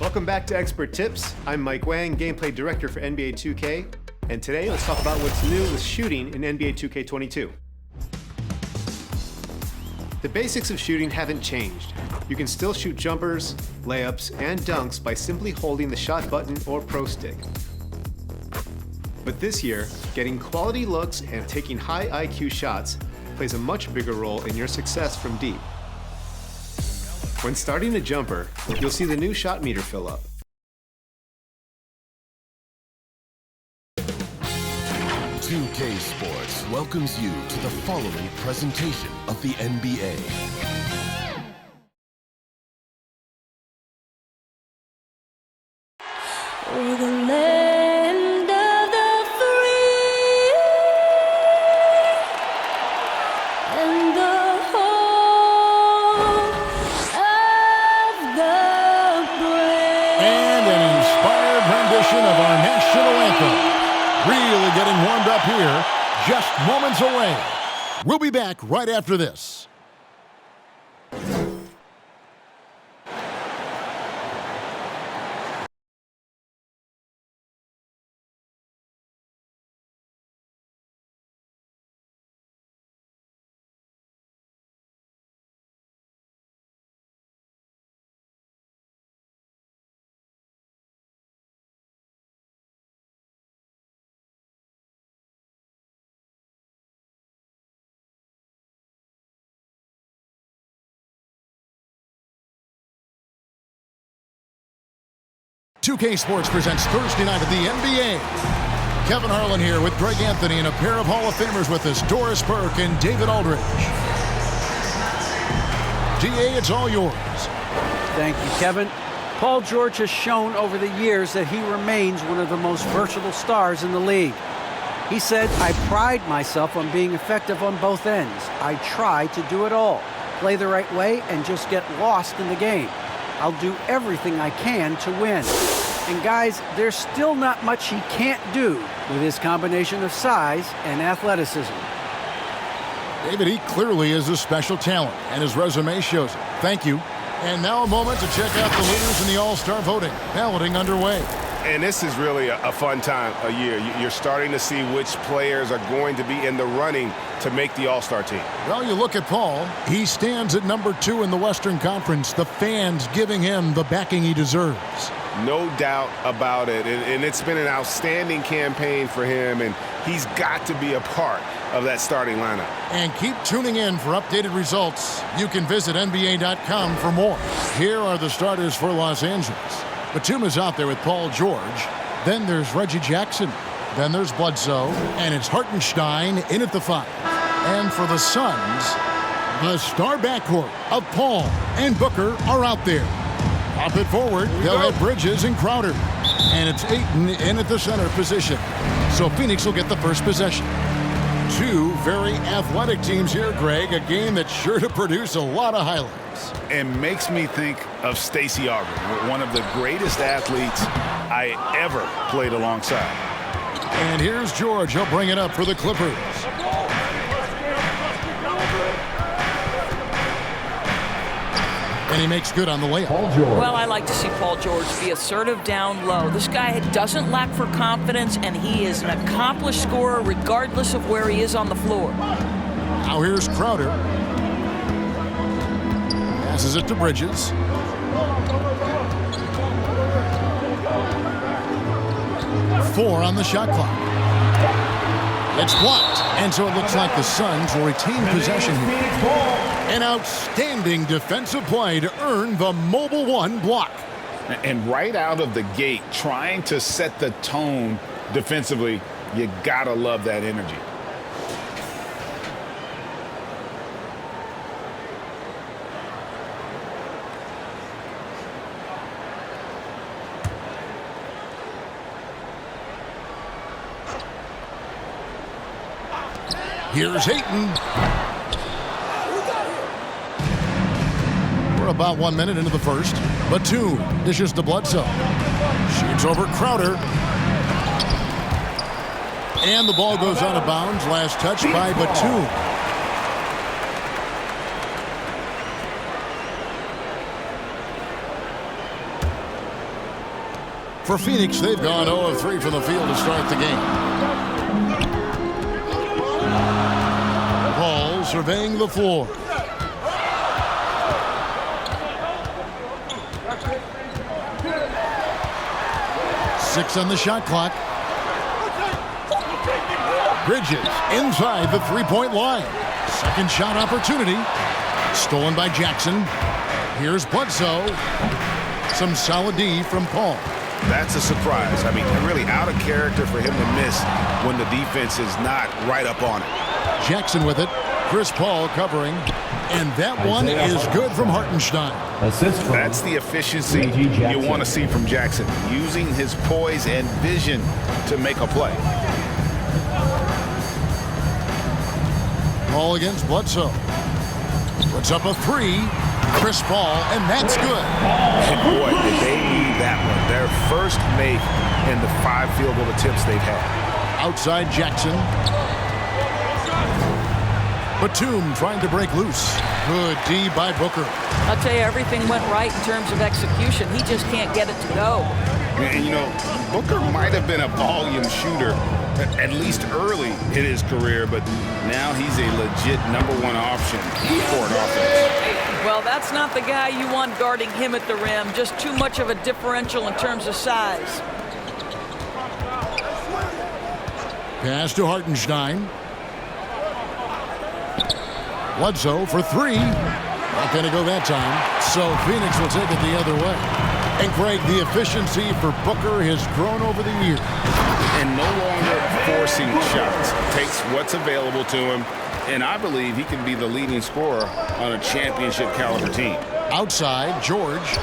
Welcome back to Expert Tips. I'm Mike Wang, Gameplay Director for NBA 2K, and today let's talk about what's new with shooting in NBA 2K22. The basics of shooting haven't changed. You can still shoot jumpers, layups, and dunks by simply holding the shot button or pro stick. But this year, getting quality looks and taking high IQ shots plays a much bigger role in your success from deep. When starting a jumper, you'll see the new shot meter fill up. "2K Sports welcomes you to the following presentation of the NBA. We're the land of the free and the home of the brave. And an inspired rendition of our national anthem. Really getting warmed up here, just moments away. We'll be back right after this. "2K Sports presents Thursday night of the NBA. Kevin Harlan here with Greg Anthony and a pair of Hall of Famers with us, Doris Burke and David Aldridge. DA, it's all yours. Thank you, Kevin. Paul George has shown over the years that he remains one of the most versatile stars in the league. He said, "I pride myself on being effective on both ends. I try to do it all, play the right way, and just get lost in the game. I'll do everything I can to win." And guys, there's still not much he can't do with his combination of size and athleticism. David, he clearly is a special talent, and his resume shows it. Thank you. And now a moment to check out the leaders in the All-Star voting. Balloting underway. And this is really a fun time of year. You're starting to see which players are going to be in the running to make the All-Star team. Well, you look at Paul. He stands at number 2 in the Western Conference. The fans giving him the backing he deserves. No doubt about it. And it's been an outstanding campaign for him, and he's got to be a part of that starting lineup. And keep tuning in for updated results. You can visit NBA.com for more. Here are the starters for Los Angeles. Batum is out there with Paul George. Then there's Reggie Jackson. Then there's Bledsoe. And it's Hartenstein in at the 5. And for the Suns, the star backcourt of Paul and Booker are out there. Pop it forward. They'll have Bridges and Crowder. And it's Ayton in at the center position. So Phoenix will get the first possession. Two very athletic teams here, Greg. A game that's sure to produce a lot of highlights. And makes me think of Stacey Augmon, one of the greatest athletes I ever played alongside. And here's George. He'll bring it up for the Clippers. And he makes good on the layup. Well, I like to see Paul George be assertive down low. This guy doesn't lack for confidence, and he is an accomplished scorer regardless of where he is on the floor. Now here's Crowder. Passes it to Bridges. Four on the shot clock. It's blocked, and so it looks like the Suns will retain possession here. An outstanding defensive play to earn the Mobile One block. And right out of the gate, trying to set the tone defensively, you gotta love that energy. Here's Ayton. We're about 1 minute into the first. Batum dishes to Bledsoe. Shoots over Crowder. And the ball goes out of bounds. Last touch by Batum. For Phoenix, they've gone 0 of 3 from the field to start the game. Paul surveying the floor. Six on the shot clock. Bridges inside the three-point line. Second shot opportunity. Stolen by Jackson. Here's Bledsoe. Some solid D from Paul. That's a surprise. I mean, really out of character for him to miss when the defense is not right up on it. Jackson with it. Chris Paul covering. And that one is good from Hartenstein. That's the efficiency you want to see from Jackson, using his poise and vision to make a play. Paul against Bledsoe. Puts up a three. Chris Paul, and that's good. And boy, did they need that one. Their first make in the 5 field goal attempts they've had. Outside Jackson. Batum trying to break loose. Good D by Booker. I'll tell you, everything went right in terms of execution. He just can't get it to go. And, you know, Booker might have been a volume shooter, at least early in his career, but now he's a legit #1 option for an offense. Well, that's not the guy you want guarding him at the rim. Just too much of a differential in terms of size. Pass to Hartenstein. Bledsoe for three. Not going to go that time. So Phoenix will take it the other way. And Greg, the efficiency for Booker has grown over the years. And no longer forcing shots. Takes what's available to him. And I believe he can be the leading scorer on a championship caliber team. Outside, George.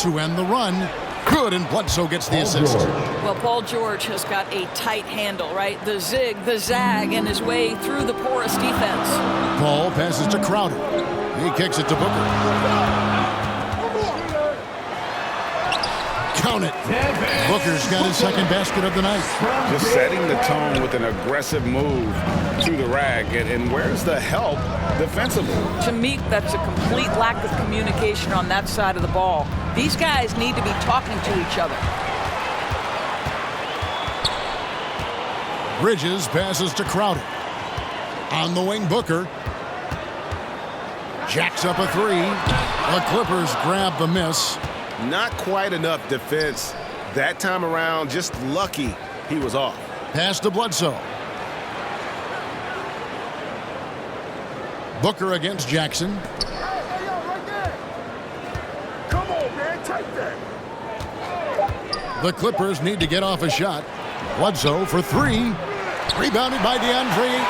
To end the run. Good, and Bledsoe gets the assist. Well, Paul George has got a tight handle, right? The zig, the zag, and his way through the porous defense. Paul passes to Crowder. He kicks it to Booker. Count it. Booker's got his second basket of the night. Just setting the tone with an aggressive move through the rag. And where's the help defensively? To me, that's a complete lack of communication on that side of the ball. These guys need to be talking to each other. Bridges passes to Crowder. On the wing, Booker. Jacks up a three. The Clippers grab the miss. Not quite enough defense that time around. Just lucky he was off. Pass to Bledsoe. Booker against Jackson. Come on, man, take that. The Clippers need to get off a shot. Bledsoe for three. Rebounded by DeAndre Ayton.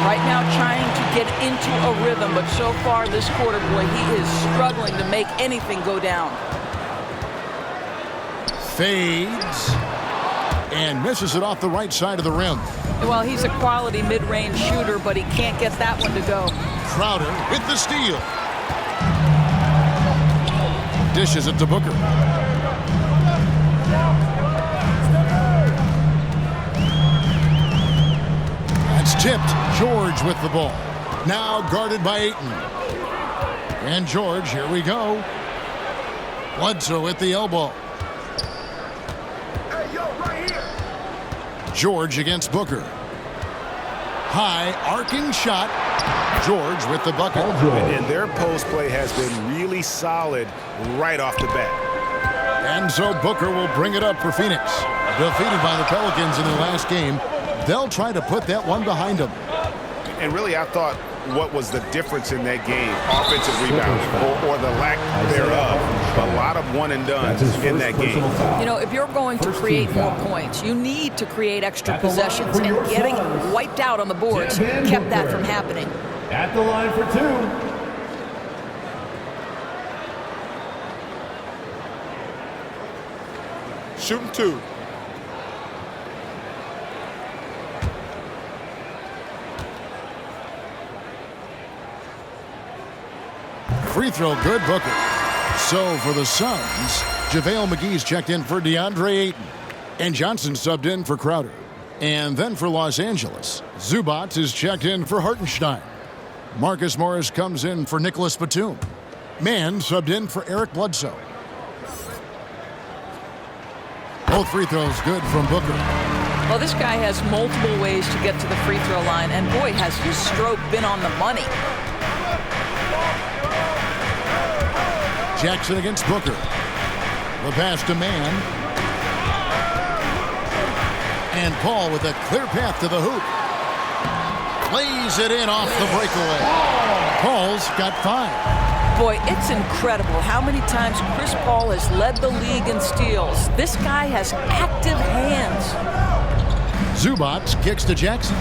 Right now trying to get into a rhythm, but so far this quarter, boy, he is struggling to make anything go down. Fades. And misses it off the right side of the rim. Well, he's a quality mid-range shooter, but he can't get that one to go. Crowder with the steal. Dishes it to Booker. That's tipped. George with the ball. Now guarded by Ayton. And George, here we go. Bledsoe at the elbow. George against Booker. High arcing shot. George with the bucket. And their post play has been really solid right off the bat. And so Booker will bring it up for Phoenix. Defeated by the Pelicans in their last game, they'll try to put that one behind them. And really, I thought what was the difference in that game? Offensive rebounding or the lack thereof. A lot of one and done in that game. You know, if you're going to create more points, you need to create extra possessions. And getting wiped out on the boards kept that from happening. At the line for two. Shooting two. Free throw good, Booker. So for the Suns, JaVale McGee's checked in for DeAndre Ayton. And Johnson subbed in for Crowder. And then for Los Angeles, Zubac is checked in for Hartenstein. Marcus Morris comes in for Nicholas Batum. Mann subbed in for Eric Bledsoe. Both free throws good from Booker. Well, this guy has multiple ways to get to the free throw line, and boy, has his stroke been on the money. Jackson against Booker. The pass to Mann. And Paul with a clear path to the hoop. Lays it in off the breakaway. Paul's got 5. Boy, it's incredible how many times Chris Paul has led the league in steals. This guy has active hands. Zubac kicks to Jackson.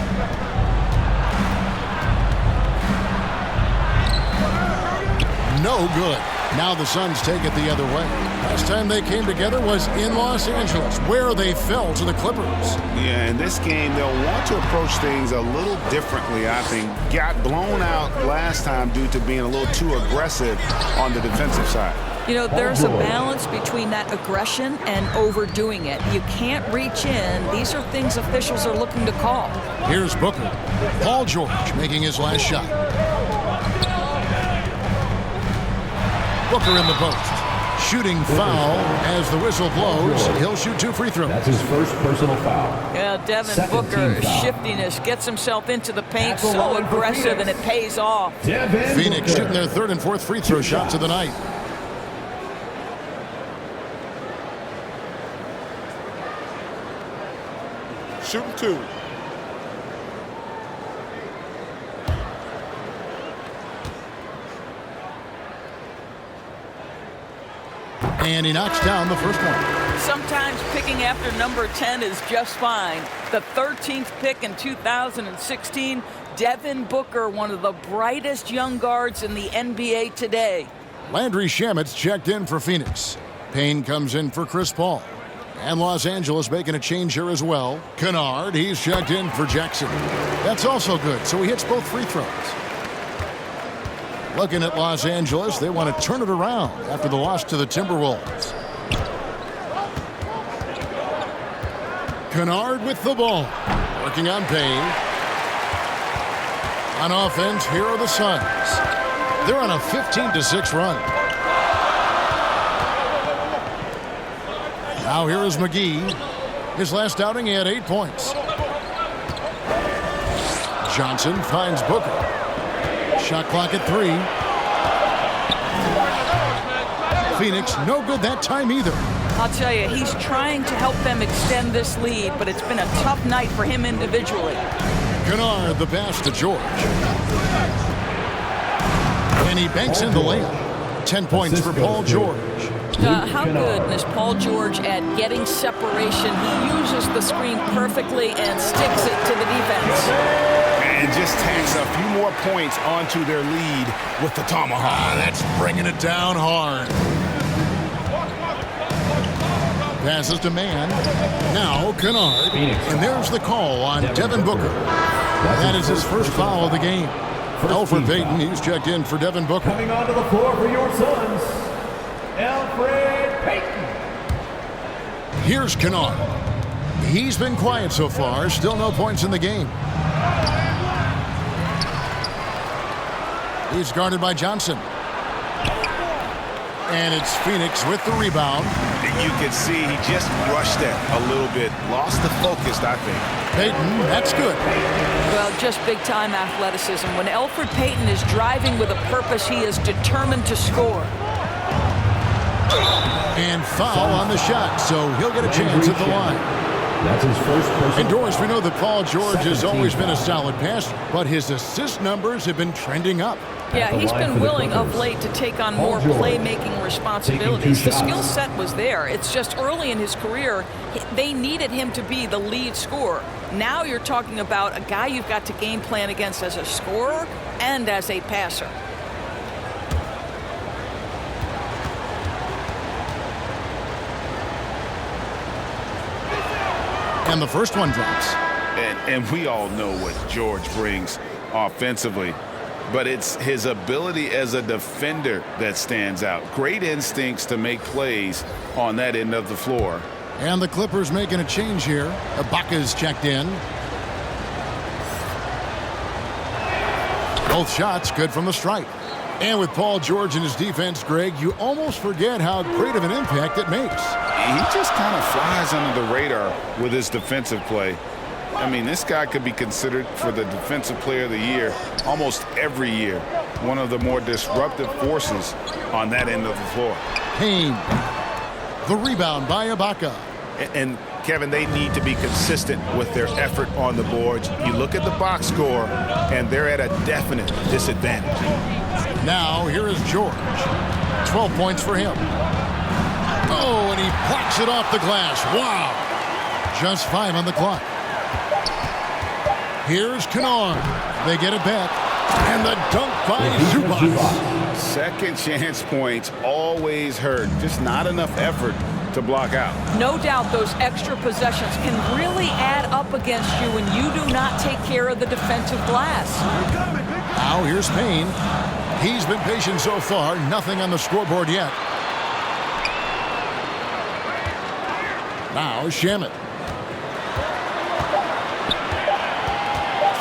No good. Now the Suns take it the other way. Last time they came together was in Los Angeles, where they fell to the Clippers. Yeah, in this game, they'll want to approach things a little differently, I think. Got blown out last time due to being a little too aggressive on the defensive side. You know, there's a balance between that aggression and overdoing it. You can't reach in. These are things officials are looking to call. Here's Booker. Paul George making his last shot. Booker in the post. Shooting foul as the whistle blows. He'll shoot 2 free throws. That's his first personal foul. Yeah, Devin Second Booker, team foul. shiftiness, gets himself into the paint, At the so line for aggressive, and Phoenix. it pays off. Devin Phoenix Booker. shooting their 3rd and 4th free throw shots of the night. Shooting 2. And he knocks down the first one. Sometimes picking after number 10 is just fine. The 13th pick in 2016, Devin Booker, one of the brightest young guards in the NBA today. Landry Shamet's checked in for Phoenix. Payne comes in for Chris Paul. And Los Angeles making a change here as well. Kennard, he's checked in for Jackson. That's also good, so he hits both free throws. Looking at Los Angeles, they want to turn it around after the loss to the Timberwolves. Kennard with the ball. Working on Payne. On offense, here are the Suns. They're on a 15-6 run. Now here is McGee. His last outing, he had 8 points. Johnson finds Booker. Shot clock at 3. Phoenix, no good that time either. I'll tell you, he's trying to help them extend this lead, but it's been a tough night for him individually. Kennard, the pass to George. And he banks in the layup. 10 points for Paul George. How good is Paul George at getting separation? He uses the screen perfectly and sticks it to the defense. And just tacks a few more points onto their lead with the tomahawk. That's bringing it down hard. Passes to Mann. Now Kennard. And there's the call on Devin Booker. That is his first foul of the game. Elfrid Payton, he's checked in for Devin Booker. Coming onto the floor for your Suns, Elfrid Payton. Here's Kennard. He's been quiet so far. Still no points in the game. He's guarded by Johnson. And it's Phoenix with the rebound. You can see he just rushed it a little bit. Lost the focus, I think. Payton, that's good. Well, just big-time athleticism. When Elfrid Payton is driving with a purpose, he is determined to score. And foul on the shot, so he'll get a chance at the line. That's his first personal. Indoors, we know that Paul George has always been a solid passer, but his assist numbers have been trending up. Yeah, he's been willing of late to take on more playmaking responsibilities. The skill set was there. It's just early in his career, they needed him to be the lead scorer. Now you're talking about a guy you've got to game plan against as a scorer and as a passer. And the first one drops. And we all know what George brings offensively. But it's his ability as a defender that stands out. Great instincts to make plays on that end of the floor. And the Clippers making a change here. Ibaka's checked in. Both shots good from the stripe. And with Paul George and his defense, Greg, you almost forget how great of an impact it makes. He just kind of flies under the radar with his defensive play. I mean, this guy could be considered for the Defensive Player of the Year almost every year. One of the more disruptive forces on that end of the floor. Payne. The rebound by Ibaka. And Kevin, they need to be consistent with their effort on the boards. You look at the box score, and they're at a definite disadvantage. Now, here is George. 12 points for him. Oh, and he blocks it off the glass. Wow. Just 5 on the clock. Here's Kennard. They get it back. And the dunk by Zubac. Second chance points always hurt. Just not enough effort to block out. No doubt those extra possessions can really add up against you when you do not take care of the defensive glass. Now here's Payne. He's been patient so far. Nothing on the scoreboard yet. Now Shamet.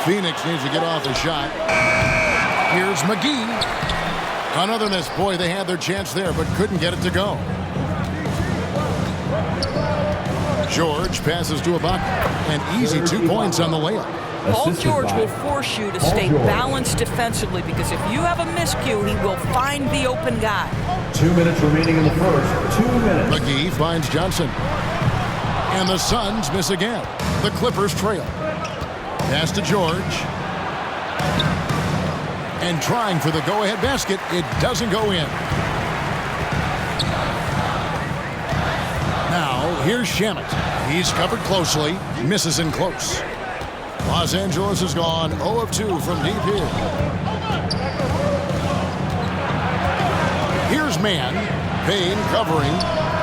Phoenix needs to get off the shot. Here's McGee. Another miss. Boy, they had their chance there, but couldn't get it to go. George passes to Ibaka. An easy 2 points on the layup. Paul George will force you to stay balanced defensively because if you have a miscue, he will find the open guy. 2 minutes remaining in the first. 2 minutes. McGee finds Johnson. And the Suns miss again. The Clippers trail. Pass to George. And trying for the go-ahead basket. It doesn't go in. Now, here's Shamet. He's covered closely. Misses in close. Los Angeles has gone 0 of 2 from deep here. Here's Mann. Payne covering.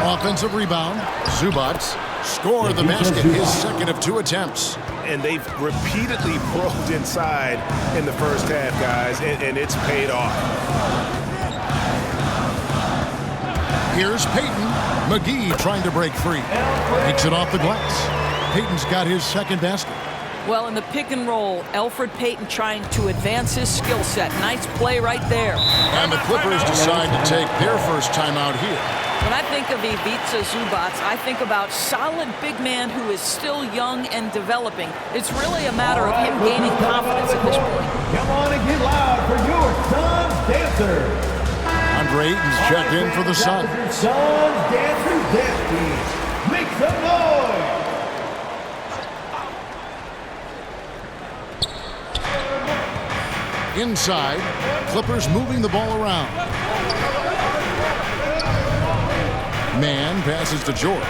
Offensive rebound. Zubac. Score the basket. His second of 2 attempts. And they've repeatedly probed inside in the first half, guys, and it's paid off. Here's Payton. McGee trying to break free. Takes it off the glass. Payton's got his second basket. Well, in the pick and roll, Elfrid Payton trying to advance his skill set. Nice play right there. And the Clippers decide to take their first timeout here. When I think of Ivica Zubac, I think about solid big man who is still young and developing. It's really a matter of him gaining confidence at this point. Come on and get loud for your Suns dancers. Andre Ayton's checked in for the Suns. Suns dancers dance team. Make some noise. Inside, Clippers moving the ball around. Mann passes to George.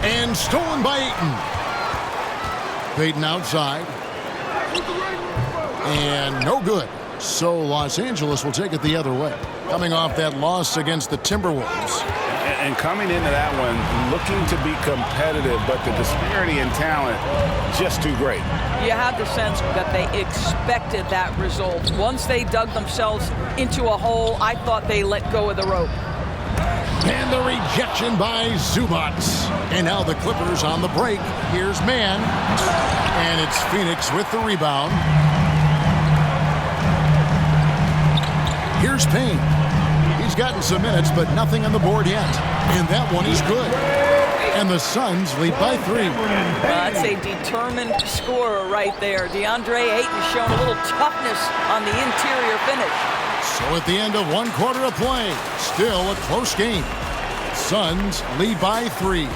And stolen by Ayton. Payton outside. And no good. So Los Angeles will take it the other way. Coming off that loss against the Timberwolves. And coming into that one, looking to be competitive, but the disparity in talent just too great. You had the sense that they expected that result. Once they dug themselves into a hole, I thought they let go of the rope. And the rejection by Zubac. And now the Clippers on the break. Here's Mann. And it's Phoenix with the rebound. Here's Payne. He's gotten some minutes, but nothing on the board yet. And that one is good. And the Suns lead by 3. That's a determined scorer right there. DeAndre Ayton showing a little toughness on the interior finish. So at the end of 1 quarter of play, still a close game. Suns lead by 3.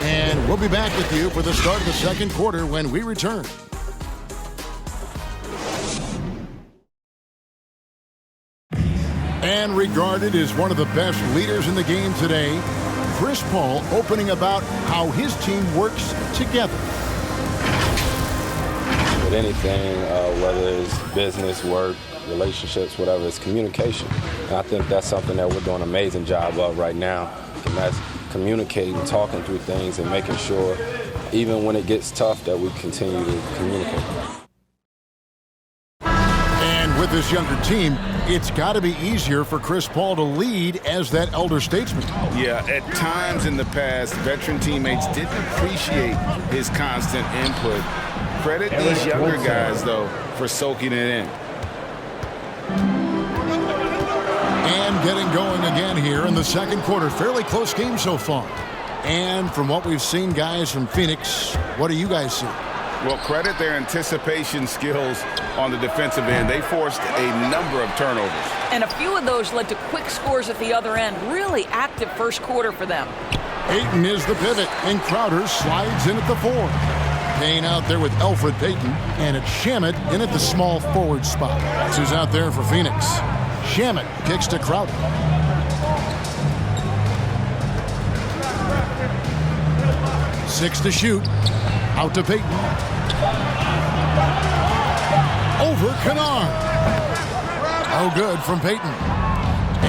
And we'll be back with you for the start of the second quarter when we return. And regarded as one of the best leaders in the game today, Chris Paul opening about how his team works together. With anything, whether it's business, work, relationships, whatever, it's communication. And I think that's something that we're doing an amazing job of right now. And that's communicating, talking through things, and making sure, even when it gets tough, that we continue to communicate. And with this younger team, it's got to be easier for Chris Paul to lead as that elder statesman. Yeah, at times in the past, veteran teammates didn't appreciate his constant input. Credit these younger guys, though, for soaking it in. getting going again here in the second quarter. Fairly close game so far. And from what we've seen, guys, from Phoenix, what do you guys see? Well, credit their anticipation skills on the defensive end. They forced a number of turnovers. And a few of those led to quick scores at the other end. Really active first quarter for them. Ayton is the pivot, and Crowder slides in at the 4. Payne out there with Elfrid Payton, and it's Shamet in at the small forward spot. That's who's out there for Phoenix. Shamet kicks to Crowder. Six to shoot. Out to Payton. Over Kennard. Oh, good from Payton.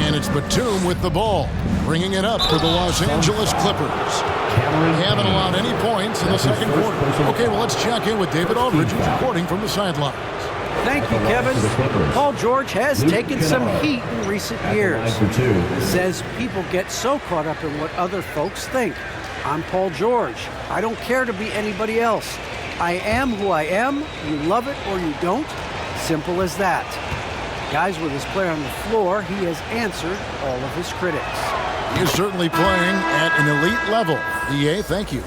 And it's Batum with the ball, bringing it up for the Los Angeles Clippers. They haven't allowed any points in the second quarter. Okay, well, let's check in with David Aldridge, who's reporting from the sidelines. Thank you, Kevin. Paul George has taken some heat in recent years. He says people get so caught up in what other folks think. I'm Paul George. I don't care to be anybody else. I am who I am. You love it or you don't. Simple as that. Guys, with his play on the floor, he has answered all of his critics. He's certainly playing at an elite level. EA, thank you.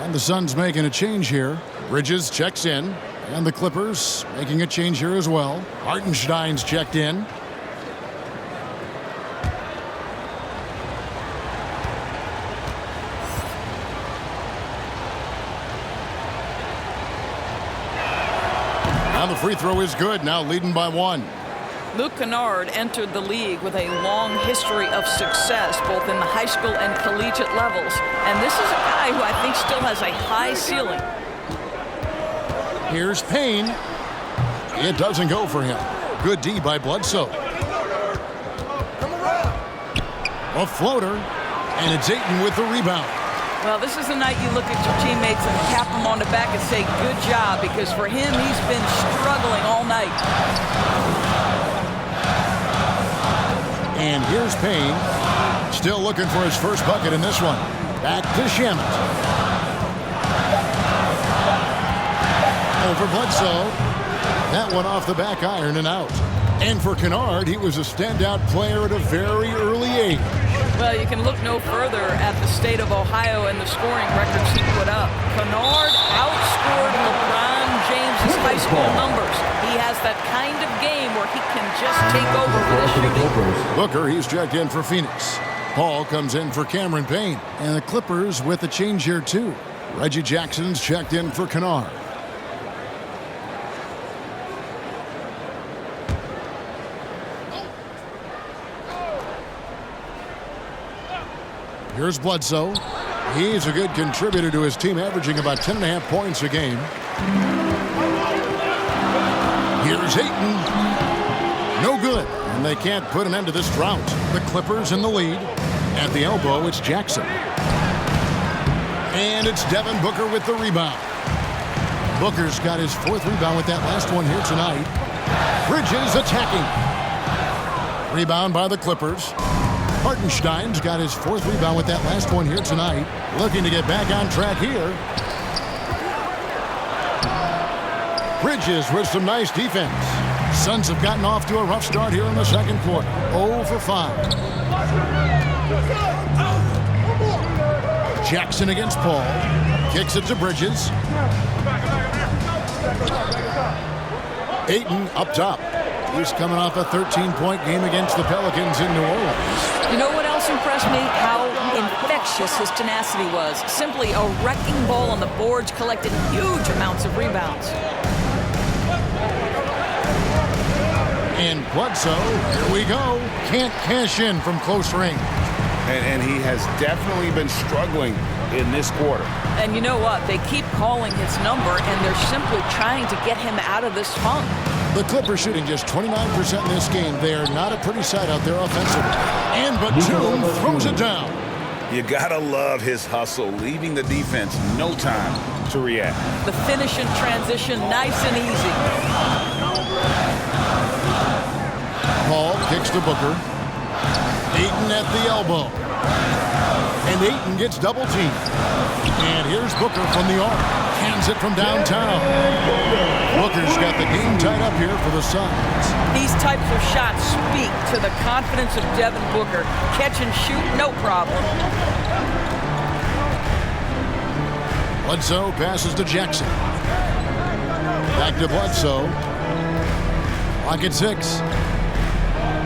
And the Suns making a change here. Bridges checks in. And the Clippers making a change here as well. Hartenstein's checked in. Now the free throw is good, now leading by 1. Luke Kennard entered the league with a long history of success, both in the high school and collegiate levels. And this is a guy who I think still has a high ceiling. Here's Payne. It doesn't go for him. Good D by Bledsoe. A floater, and it's Ayton with the rebound. Well, this is the night you look at your teammates and tap them on the back and say, good job, because for him, he's been struggling all night. And here's Payne, still looking for his first bucket in this one. Back to Shamet. Over Bledsoe. That one off the back iron and out. And for Kennard, he was a standout player at a very early age. Well, you can look no further at the state of Ohio and the scoring records he put up. Kennard outscored LeBron James' high school numbers. He has that kind of game where he can just take over with his shooting. Booker, he's checked in for Phoenix. Paul comes in for Cameron Payne. And the Clippers with a change here, too. Reggie Jackson's checked in for Kennard. Here's Bledsoe. He's a good contributor to his team, averaging about 10.5 points a game. Here's Ayton. No good. And they can't put an end to this drought. The Clippers in the lead. At the elbow, it's Jackson. And it's Devin Booker with the rebound. Booker's got his 4th rebound with that last one here tonight. Bridges attacking. Rebound by the Clippers. Hartenstein's got his 4th rebound with that last one here tonight. Looking to get back on track here. Bridges with some nice defense. Suns have gotten off to a rough start here in the second quarter. 0 for 5. Jackson against Paul. Kicks it to Bridges. Ayton up top. He's coming off a 13-point game against the Pelicans in New Orleans. You know what else impressed me? How infectious his tenacity was. Simply a wrecking ball on the boards, collected huge amounts of rebounds. And Bledsoe, here we go. Can't cash in from close range. And he has definitely been struggling in this quarter. And you know what? They keep calling his number, and they're simply trying to get him out of this funk. The Clippers shooting just 29% in this game. They are not a pretty sight out there offensively. And Batum throws it down. You gotta love his hustle, leaving the defense no time to react. The finish in transition, nice and easy. Paul kicks to Booker. Ayton at the elbow. And Ayton gets double teamed. And here's Booker from the arc. Hands it from downtown. Booker's got the game tied up here for the Suns. These types of shots speak to the confidence of Devin Booker. Catch and shoot, no problem. Bledsoe passes to Jackson. Back to Bledsoe. Clock at 6.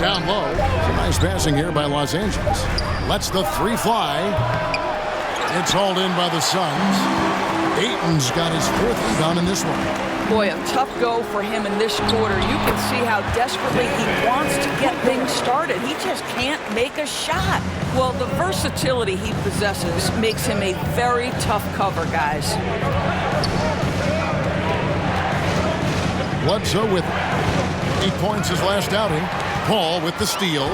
Down low. Some nice passing here by Los Angeles. Lets the three fly. It's hauled in by the Suns. Ayton's got his 4th rebound in this one. Boy, a tough go for him in this quarter. You can see how desperately he wants to get things started. He just can't make a shot. Well, the versatility he possesses makes him a very tough cover, guys. Bledsoe with 8 points his last outing. Paul with the steal.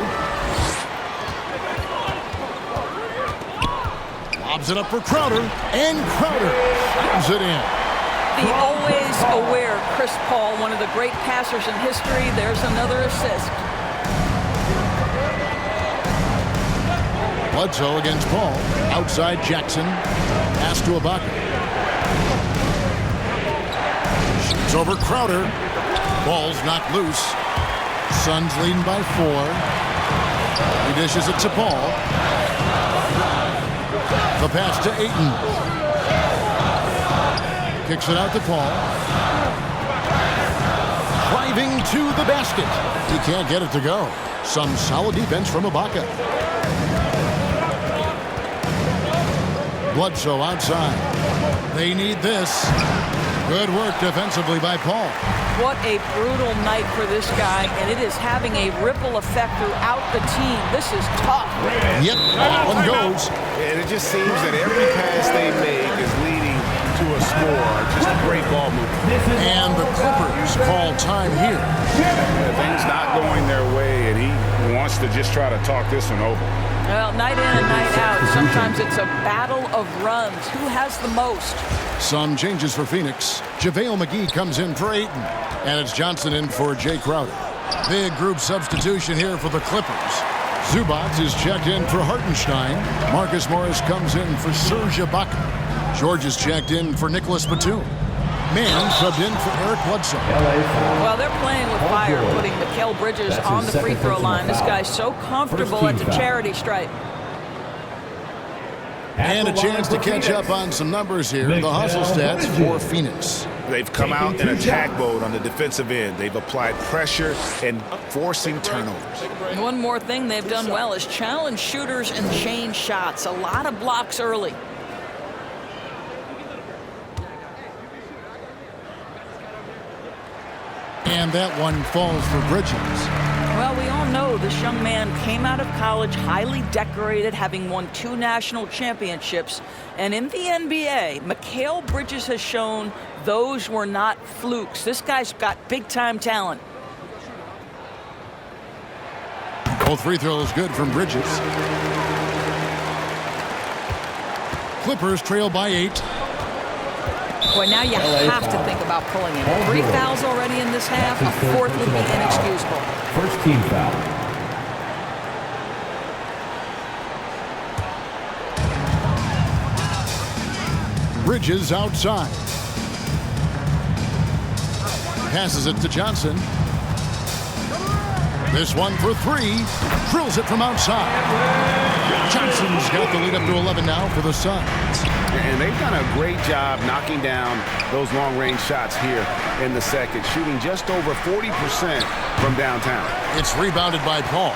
Lobs it up for Crowder, and Crowder slams it in. The always aware Chris Paul, one of the great passers in history. There's another assist. Bledsoe against Paul. Outside Jackson. Pass to Ibaka. Shoots over Crowder. Ball's knocked loose. Suns leading by 4. He dishes it to Paul. The pass to Ayton. Kicks it out to Paul. Driving to the basket. He can't get it to go. Some solid defense from Ibaka. Bledsoe outside. They need this. Good work defensively by Paul. What a brutal night for this guy, and it is having a ripple effect throughout the team. This is tough. Yep, that one goes. And it just seems that every pass they make is leading to a score. Just a great ball movement. And the Clippers call time here. Things not going their way, and he wants to just try to talk this one over. Well, night in and night out, sometimes it's a battle of runs. Who has the most? Some changes for Phoenix. JaVale McGee comes in for Ayton. And it's Johnson in for Jay Crowder. Big group substitution here for the Clippers. Zubac is checked in for Hartenstein. Marcus Morris comes in for Serge Ibaka. George is checked in for Nicholas Batum. Mann subbed in for Eric Bledsoe. Well, they're playing with fire, putting Mikal Bridges on the free throw line. This guy's so comfortable at the charity stripe. And a chance to catch up on some numbers here. The hustle stats for Phoenix. They've come out in attack mode on the defensive end. They've applied pressure and forcing turnovers. One more thing they've done well is challenge shooters and change shots. A lot of blocks early. And that one falls for Bridges. Well, we all know this young man came out of college highly decorated, having won 2 national championships. And in the NBA, Mikal Bridges has shown those were not flukes. This guy's got big-time talent. Both free throws good from Bridges. Clippers trail by 8. Boy, now you have to think about pulling him. 3 fouls already in this half. A 4th would be inexcusable. First team foul. Bridges outside. Passes it to Johnson. This one for 3. Drills it from outside. Johnson's got the lead up to 11 now for the Suns. And they've done a great job knocking down those long-range shots here in the second, shooting just over 40% from downtown. It's rebounded by Paul.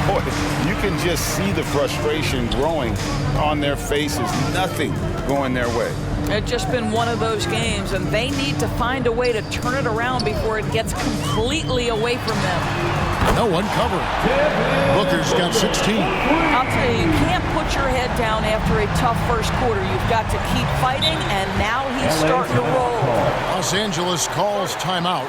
Boy, you can just see the frustration growing on their faces. Nothing going their way. It's just been one of those games, and they need to find a way to turn it around before it gets completely away from them. No one covering. Booker's got 16. I'll tell you, you can't put your head down after a tough first quarter. You've got to keep fighting, and now he's starting to roll. Los Angeles calls timeout.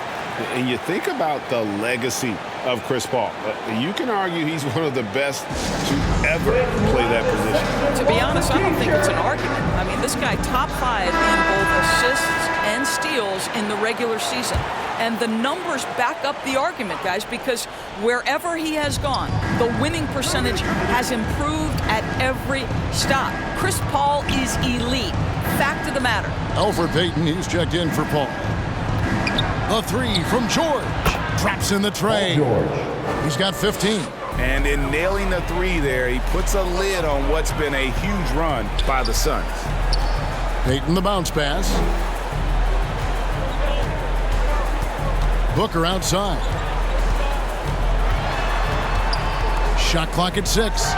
And you think about the legacy of Chris Paul. You can argue he's one of the best to ever play that position. To be honest, I don't think it's an argument. I mean, this guy top 5 in both assists and steals in the regular season. And the numbers back up the argument, guys, because wherever he has gone, the winning percentage has improved at every stop. Chris Paul is elite. Fact of the matter. Elfrid Payton, he's checked in for Paul. The three from George. Traps in the tray. He's got 15. And in nailing the three there, he puts a lid on what's been a huge run by the Suns. Payton the bounce pass. Booker outside. Shot clock at 6.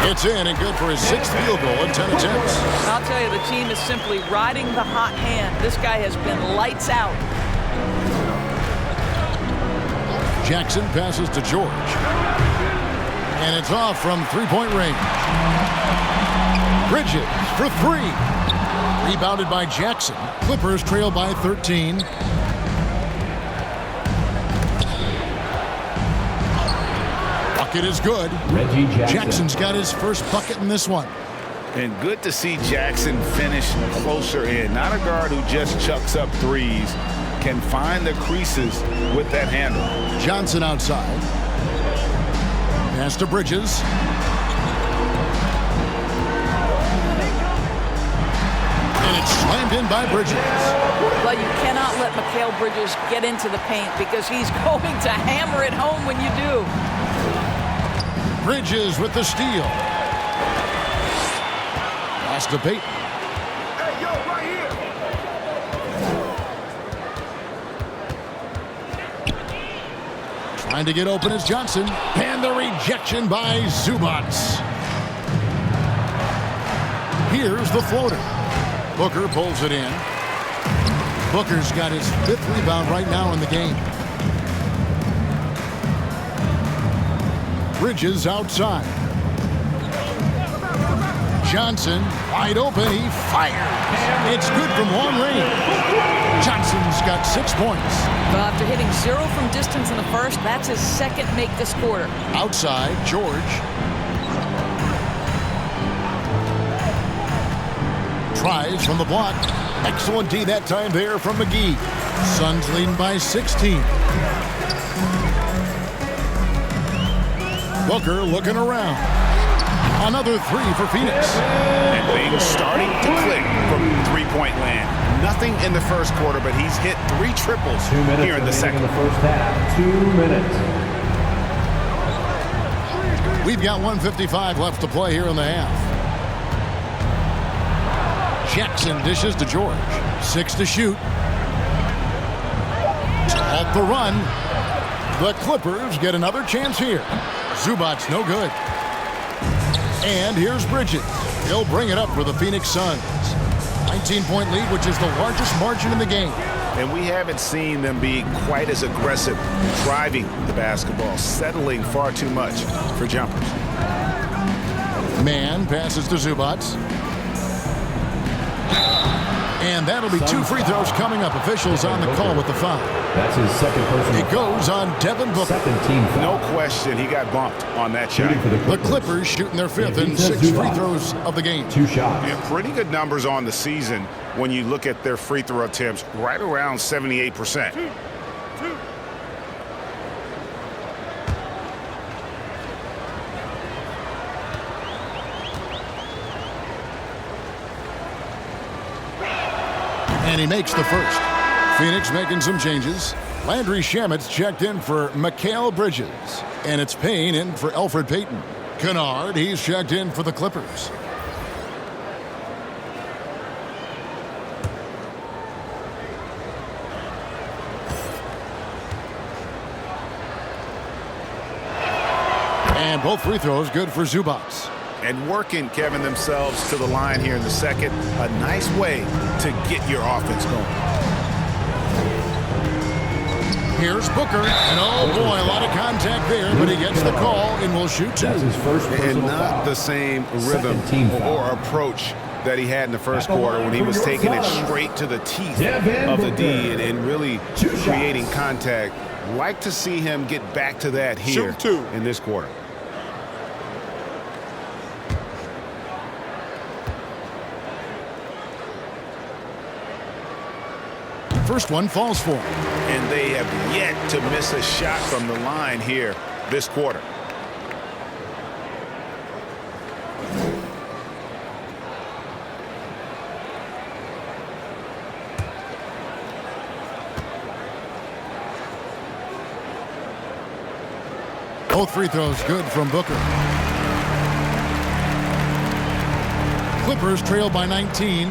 It's in and good for his 6th field goal in 10 attempts. I'll tell you, the team is simply riding the hot hand. This guy has been lights out. Jackson passes to George. And it's off from three-point range. Bridges for 3. Rebounded by Jackson. Clippers trail by 13. Bucket is good. Reggie Jackson. Jackson's got his first bucket in this one. And good to see Jackson finish closer in. Not a guard who just chucks up threes. Can find the creases with that handle. Johnson outside. Pass to Bridges. And it's slammed in by Bridges. Well, you cannot let Mikal Bridges get into the paint because he's going to hammer it home when you do. Bridges with the steal. Pass to Payton. Hey, yo, right here. Trying to get open is Johnson. And the rejection by Zubac. Here's the floater. Booker pulls it in. Booker's got his 5th rebound right now in the game. Bridges outside. Johnson wide open. He fires. It's good from long range. Johnson's got 6 points. Well, after hitting 0 from distance in the first, that's his 2nd make this quarter. Outside, George. Tries from the block. Excellent D that time there from McGee. Suns leading by 16. Booker looking around. Another 3 for Phoenix. And things starting to click from three-point land. Nothing in the first quarter, but he's hit 3 triples 2 minutes here in the second. In the first half. 2 minutes. We've got 1:55 left to play here in the half. Jackson dishes to George. 6 to shoot. Off the run. The Clippers get another chance here. Zubac's no good. And here's Bridges. He'll bring it up for the Phoenix Suns. 19-point lead, which is the largest margin in the game. And we haven't seen them be quite as aggressive driving the basketball, settling far too much for jumpers. Man passes to Zubac. And that'll be 2 free throws coming up. Officials on the call with the foul. That's his 2nd personal. It goes on Devin Booker. 2nd team foul. No question, he got bumped on that shot. The Clippers shooting their 5th and 6th free throws of the game. 2 shots. Yeah, pretty good numbers on the season when you look at their free throw attempts, right around 78%. And he makes the first. Phoenix making some changes. Landry Shamet's checked in for Mikal Bridges. And it's Payne in for Elfrid Payton. Kennard, he's checked in for the Clippers. And both free throws good for Zubac. And working, Kevin, themselves to the line here in the second. A nice way to get your offense going. Here's Booker. And oh boy, a lot of contact there, but he gets the call and will shoot 2. That's his first And personal not foul. the same rhythm Second team foul. or approach that he had in the first quarter when he was taking it straight to the teeth Devin of the D Booker. and really 2 shots. creating contact. Like to see him get back to that here in this quarter. First one falls for him. And they have yet to miss a shot from the line here this quarter. Both free throws good from Booker. Clippers trail by 19.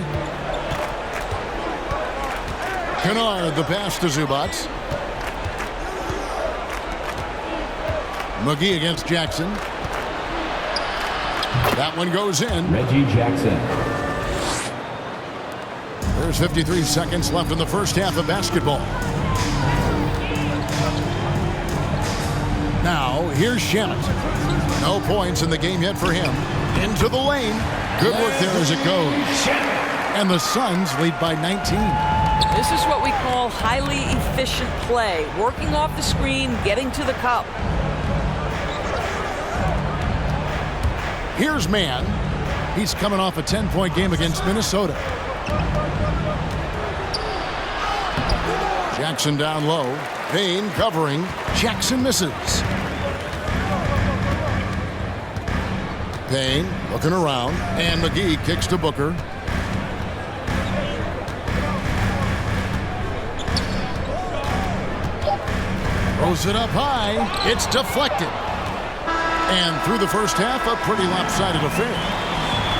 Kennard the pass to Zubac. McGee against Jackson. That one goes in. Reggie Jackson. There's 53 seconds left in the first half of basketball. Now, here's Shamet. No points in the game yet for him. Into the lane. Good work there as it goes. And the Suns lead by 19. This is what we call highly efficient play. Working off the screen, getting to the cup. Here's Mann. He's coming off a 10-point game against Minnesota. Jackson down low. Payne covering. Jackson misses. Payne looking around. And McGee kicks to Booker. Throws it up high. It's deflected. And through the first half, a pretty lopsided affair.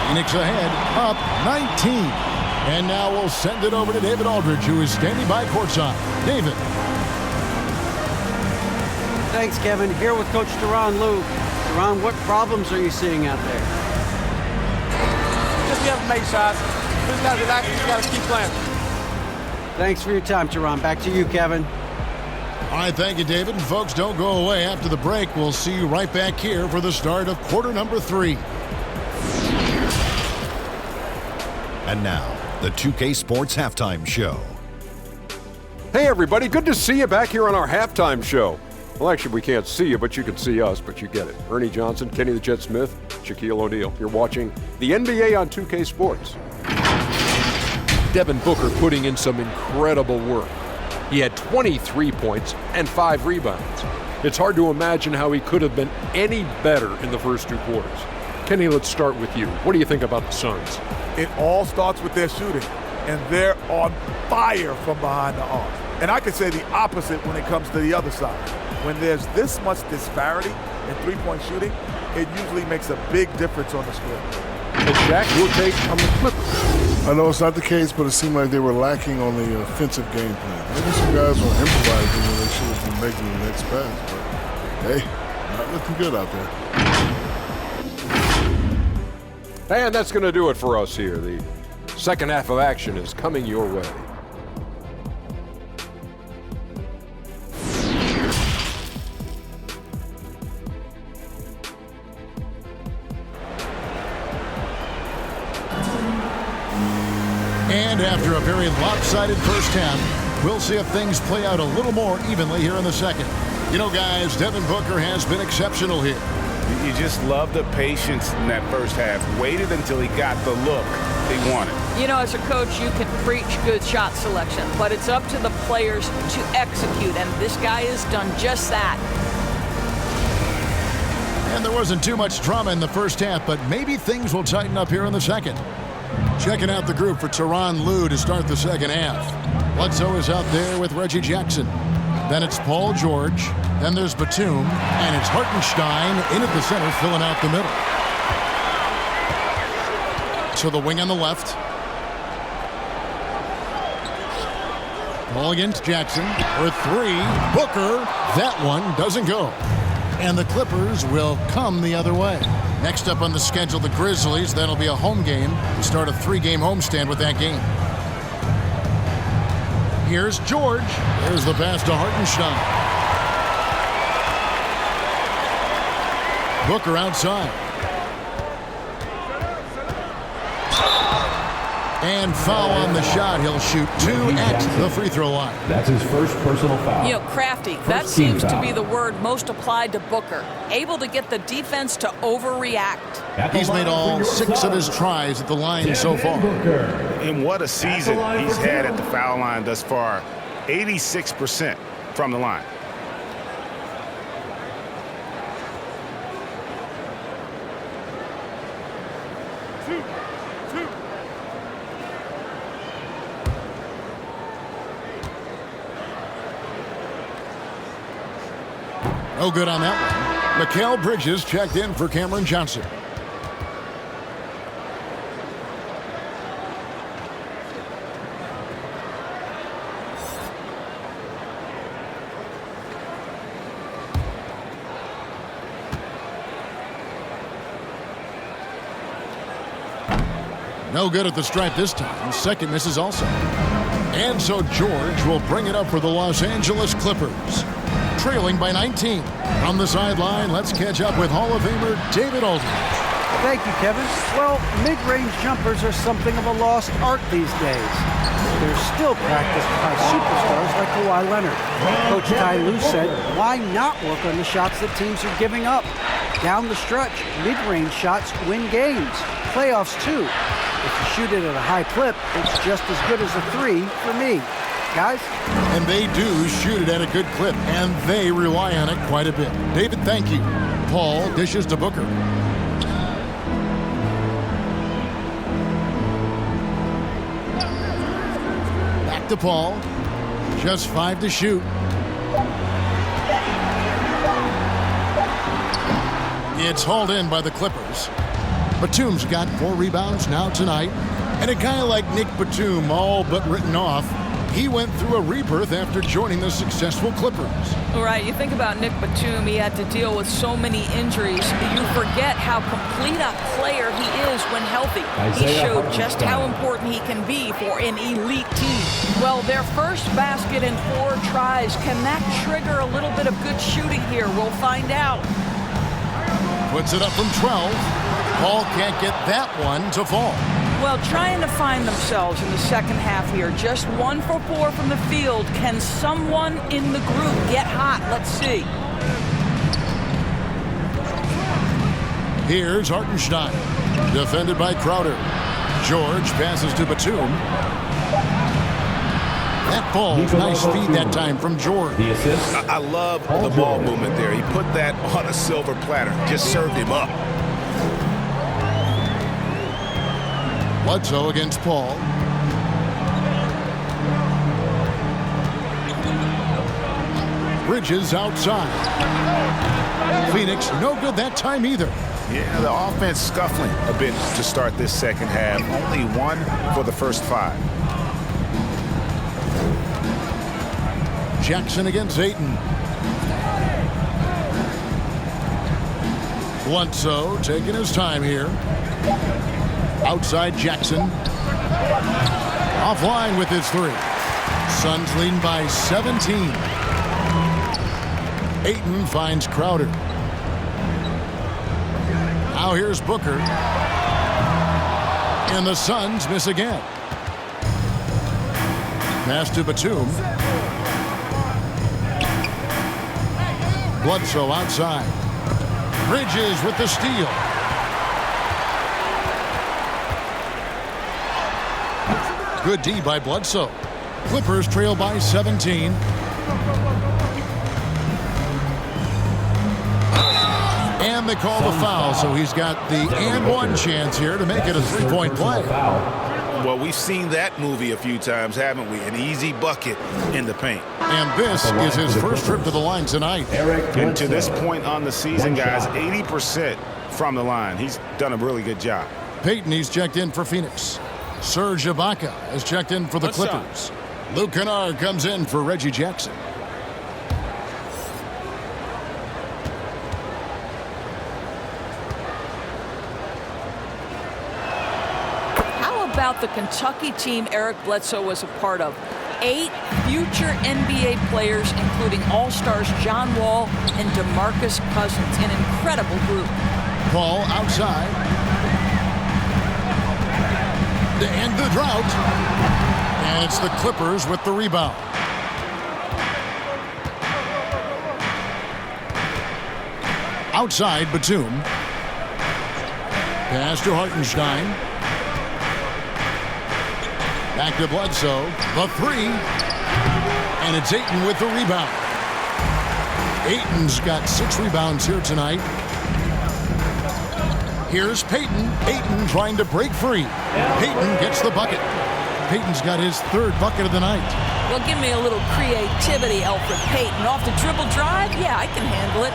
Phoenix ahead, up 19. And now we'll send it over to David Aldridge, who is standing by courtside. David. Thanks, Kevin. Here with Coach Tyronn Lue. Tyronn, what problems are you seeing out there? Just we haven't made shots. We just got to relax. We just got to keep playing. Thanks for your time, Tyronn. Back to you, Kevin. All right, thank you, David. And folks, don't go away. After the break, we'll see you right back here for the start of quarter number 3. And now, the 2K Sports Halftime Show. Hey, everybody. Good to see you back here on our halftime show. Well, actually, we can't see you, but you can see us, but you get it. Ernie Johnson, Kenny the Jet Smith, Shaquille O'Neal. You're watching the NBA on 2K Sports. Devin Booker putting in some incredible work. He had 23 points and 5 rebounds. It's hard to imagine how he could have been any better in the first 2 quarters. Kenny, let's start with you. What do you think about the Suns? It all starts with their shooting, and they're on fire from behind the arc. And I could say the opposite when it comes to the other side. When there's this much disparity in three-point shooting, it usually makes a big difference on the score. And Shaq, your take on the Clippers? I know it's not the case, but it seemed like they were lacking on the offensive game plan. Maybe some guys were improvising when they should have been making the next pass. But hey, not looking good out there. And that's going to do it for us here. The second half of action is coming your way. And after a very lopsided first half, we'll see if things play out a little more evenly here in the second. You know, guys, Devin Booker has been exceptional here. You just love the patience in that first half. Waited until he got the look he wanted. You know, as a coach, you can preach good shot selection, but it's up to the players to execute, and this guy has done just that. And there wasn't too much drama in the first half, but maybe things will tighten up here in the second. Checking out the group for Tyronn Lue to start the second half. Bledsoe is out there with Reggie Jackson. Then it's Paul George. Then there's Batum. And it's Hartenstein in at the center, filling out the middle. So the wing on the left. Ball against Jackson for 3. Booker. That one doesn't go. And the Clippers will come the other way. Next up on the schedule, the Grizzlies. That'll be a home game to start a 3-game homestand with that game. Here's George. There's the pass to Hartenstein. Booker outside. And foul on the shot. He'll shoot 2 at the free throw line. That's his first personal foul. You know, crafty. That seems to be the word most applied to Booker. Able to get the defense to overreact. He's made all 6 of his tries at the line so far. And what a season he's had at the foul line thus far. 86% from the line. No good on that Mikal Bridges checked in for Cameron Johnson. No good at the stripe this time. Second misses also. And so George will bring it up for the Los Angeles Clippers. Trailing by 19. From the sideline, let's catch up with Hall of Famer David Aldridge. Thank you, Kevin. Well, mid-range jumpers are something of a lost art these days. They're still practiced by superstars like Kawhi Leonard. Coach Ty Lue said, why not work on the shots that teams are giving up? Down the stretch, mid-range shots win games. Playoffs, too. If you shoot it at a high clip, it's just as good as a 3 for me. Guys? And they do shoot it at a good clip, and they rely on it quite a bit. David, thank you. Paul dishes to Booker. Back to Paul. Just 5 to shoot. It's hauled in by the Clippers. Batum's got 4 rebounds now tonight. And a guy like Nick Batum, all but written off, he went through a rebirth after joining the successful Clippers. Right, you think about Nick Batum, he had to deal with so many injuries. You forget how complete a player he is when healthy. He showed just how important he can be for an elite team. Well, their first basket in 4 tries. Can that trigger a little bit of good shooting here? We'll find out. Puts it up from 12. Paul can't get that one to fall. Well, trying to find themselves in the second half here. Just 1 for 4 from the field. Can someone in the group get hot? Let's see. Here's Hartenstein. Defended by Crowder. George passes to Batum. That ball, nice feed that time from George. I love the ball movement there. He put that on a silver platter. Just served him up. Bledsoe against Paul. Bridges outside. Phoenix no good that time either. Yeah, the offense scuffling a bit to start this second half. Only 1 for the first 5. Jackson against Ayton. Bledsoe taking his time here. Outside Jackson. Offline with his 3. Suns leading by 17. Ayton finds Crowder. Now here's Booker. And the Suns miss again. Pass to Batum. Bledsoe outside. Bridges with the steal. Good D by Bledsoe. Clippers trail by 17. And they call the foul, so he's got the and 1 chance here to make it a 3-point play. Well, we've seen that movie a few times, haven't we? An easy bucket in the paint. And this is his first trip to the line tonight. And to this point on the season, guys, 80% from the line. He's done a really good job. Payton, he's checked in for Phoenix. Serge Ibaka has checked in for the Clippers. Luke Kennard comes in for Reggie Jackson. How about the Kentucky team Eric Bledsoe was a part of? 8 future NBA players, including All-Stars John Wall and DeMarcus Cousins. An incredible group. Paul outside. To end the drought. And it's the Clippers with the rebound. Outside, Batum. Pass to Hartenstein. Back to Bledsoe. The 3. And it's Ayton with the rebound. Ayton's got 6 rebounds here tonight. Here's Payton. Ayton trying to break free. Payton gets the bucket. Payton's got his 3rd bucket of the night. Well, give me a little creativity, Elfrid Payton. Off the dribble drive? Yeah, I can handle it.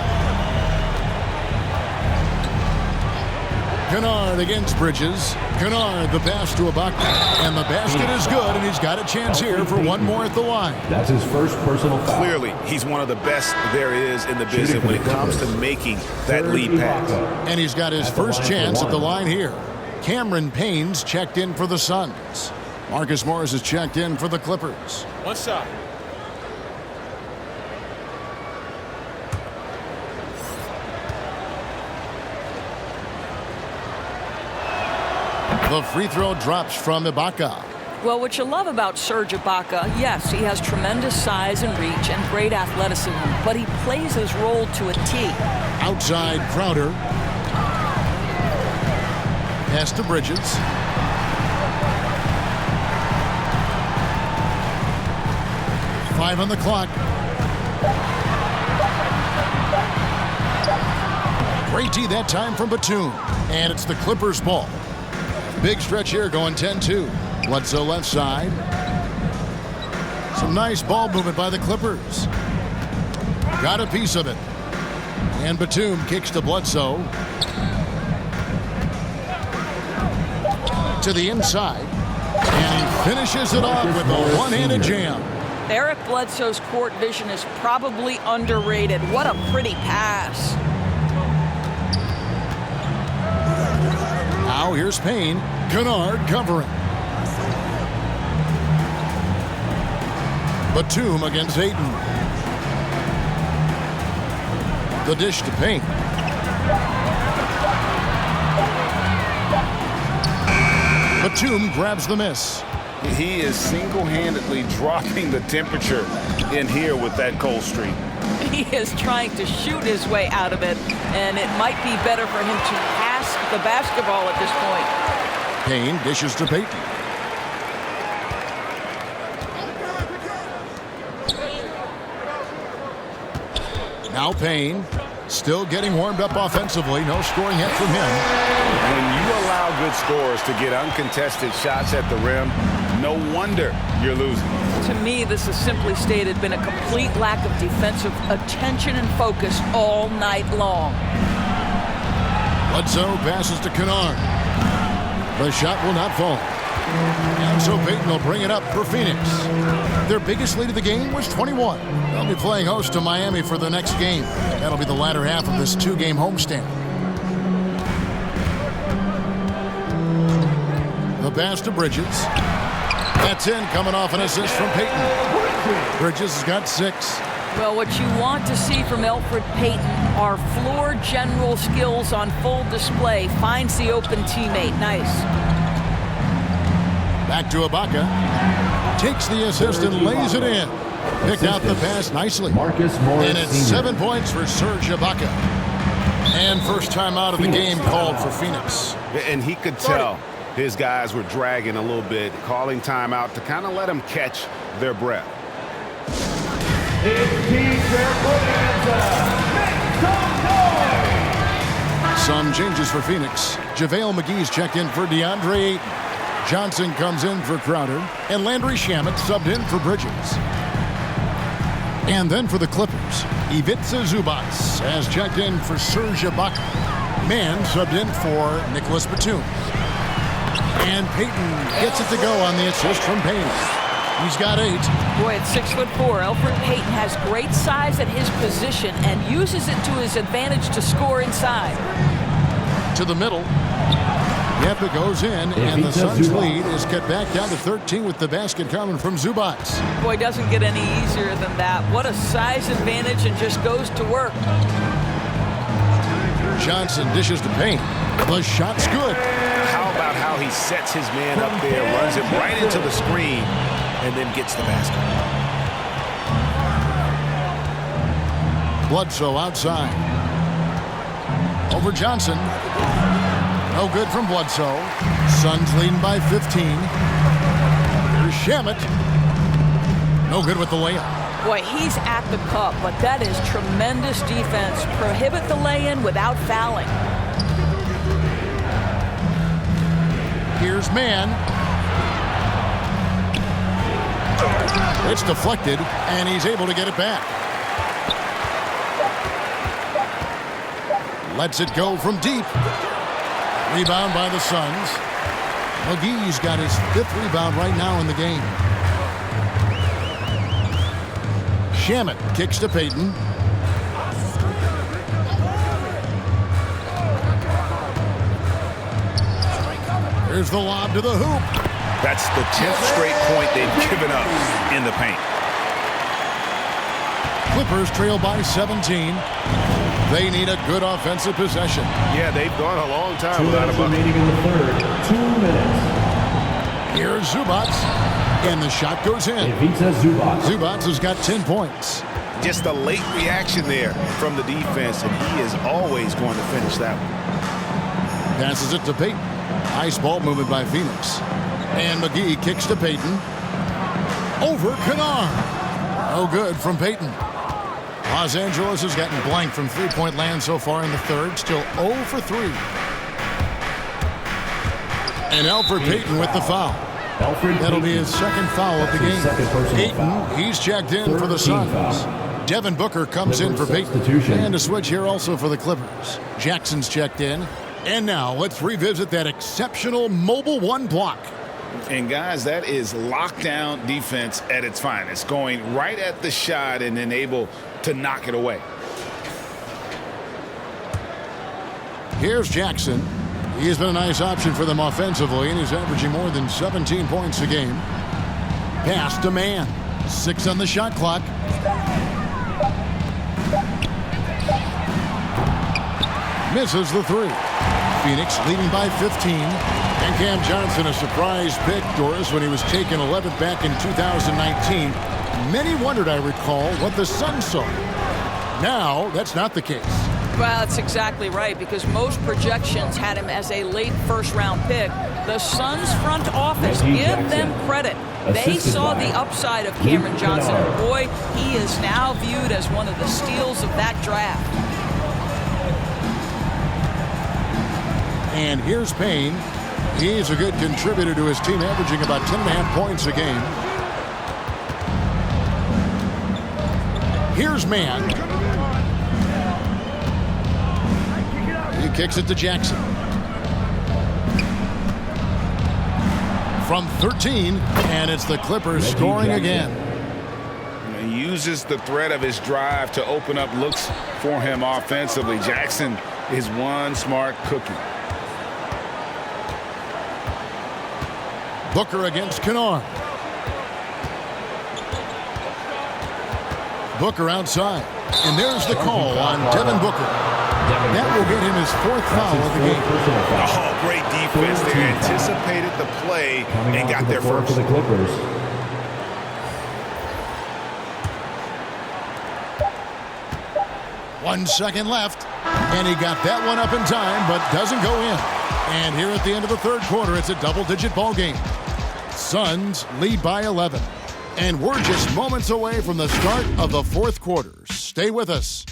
Kennard against Bridges. Kennard, the pass to Ibaka. And the basket is good, and he's got a chance here for one more at the line. That's his first personal foul. Clearly, he's one of the best there is in the business when it comes to making that lead pass. And he's got his first chance at the line here. Cameron Payne's checked in for the Suns. Marcus Morris is checked in for the Clippers. One shot. The free throw drops from Ibaka. Well, what you love about Serge Ibaka, yes, he has tremendous size and reach and great athleticism, but he plays his role to a T. Outside Crowder. Pass to Bridges. Five on the clock. Great D that time from Batum. And it's the Clippers' ball. Big stretch here going 10-2. Bledsoe left side. Some nice ball movement by the Clippers. Got a piece of it. And Batum kicks to Bledsoe. To the inside. And he finishes it off with a one-handed jam. Eric Bledsoe's court vision is probably underrated. What a pretty pass. Now here's Payne. Kennard covering. Batum against Ayton. The dish to Payne. Batum grabs the miss. He is single-handedly dropping the temperature in here with that cold streak. He is trying to shoot his way out of it, and it might be better for him to pass the basketball at this point. Payne dishes to Payton. Now Payne, still getting warmed up offensively. No scoring yet from him. When you allow good scorers to get uncontested shots at the rim, no wonder you're losing. To me, this is simply stated been a complete lack of defensive attention and focus all night long. Bledsoe passes to Kennard. The shot will not fall. And so Payton will bring it up for Phoenix. Their biggest lead of the game was 21. They'll be playing host to Miami for the next game. That'll be the latter half of this two-game homestand. The pass to Bridges. That's in, coming off an assist from Payton. Bridges has got 6. Well, what you want to see from Elfrid Payton are floor general skills on full display. Finds the open teammate. Nice. Back to Ibaka. Takes the assist and lays it in. Picked out the pass nicely. Marcus Morris and it's Sr. 7 points for Serge Ibaka. And first time out of the game called for Phoenix. And he could tell his guys were dragging a little bit, calling timeout to kind of let them catch their breath. Some changes for Phoenix. JaVale McGee's checked in for DeAndre Ayton. Johnson comes in for Crowder. And Landry Shamet subbed in for Bridges. And then for the Clippers, Ivica Zubac has checked in for Serge Ibaka. Mann subbed in for Nicholas Batum. And Payton gets it to go on the assist from Payne. He's got 8. Boy, at 6'4", Elfrid Payton has great size at his position and uses it to his advantage to score inside. To the middle. Yep, it goes in, and the Suns' lead is cut back down to 13 with the basket coming from Zubac. Boy, doesn't get any easier than that. What a size advantage, and just goes to work. Johnson dishes to Payne. The shot's good. How about how he sets his man up there, runs him right into the screen, and then gets the basket. Bledsoe outside. Over Johnson. No good from Bledsoe. Suns leading by 15. Here's Shamet. No good with the layup. Boy, he's at the cup, but that is tremendous defense. Prohibit the lay-in without fouling. Here's Mann. It's deflected, and he's able to get it back. Lets it go from deep. Rebound by the Suns. McGee's got his 5th rebound right now in the game. Shamet kicks to Payton. Here's the lob to the hoop. That's the 10th straight point they've given up in the paint. Clippers trail by 17. They need a good offensive possession. Yeah, they've gone a long time 2 without a minutes bucket. remaining in the third. 2 minutes. Here's Zubac, and the shot goes in. Ivica Zubac. Zubac has got 10 points. Just a late reaction there from the defense, and he is always going to finish that one. Passes it to Payton. Nice ball movement by Phoenix. And McGee kicks to Payton. Over Kennard. No good from Payton. Los Angeles has gotten blank from three-point land so far in the third. Still 0 for 3. And Elfrid Payton with the foul. That'll be his 2nd foul of the game. Payton, he's checked in for the Suns. Devin Booker comes in for Payton. And a switch here also for the Clippers. Jackson's checked in. And now let's revisit that exceptional mobile 1 block. And guys, that is lockdown defense at its finest, going right at the shot and then able to knock it away. Here's Jackson. He's been a nice option for them offensively, and he's averaging more than 17 points a game. Pass to Mann. 6 on the shot clock. Misses the 3. Phoenix leading by 15. And Cam Johnson, a surprise pick, Doris, when he was taken 11th back in 2019. Many wondered, I recall, what the Suns saw. Now, that's not the case. Well, that's exactly right, because most projections had him as a late first-round pick. The Suns front office, give them credit. They saw the upside of Cameron Johnson. And boy, he is now viewed as one of the steals of that draft. And here's Payne. He's a good contributor to his team, averaging about 10.5 points a game. Here's Mann. He kicks it to Jackson. From 13, and it's the Clippers scoring again. He uses the threat of his drive to open up looks for him offensively. Jackson is one smart cookie. Booker against Kennard. Booker outside. And there's the call on Devin Booker. That will get him his 4th foul of the game. Oh, great defense there. Anticipated the play and got there first. For the Clippers. One second left. And he got that one up in time, but doesn't go in. And here at the end of the third quarter, it's a double-digit ball game. Suns lead by 11. And we're just moments away from the start of the 4th quarter. Stay with us.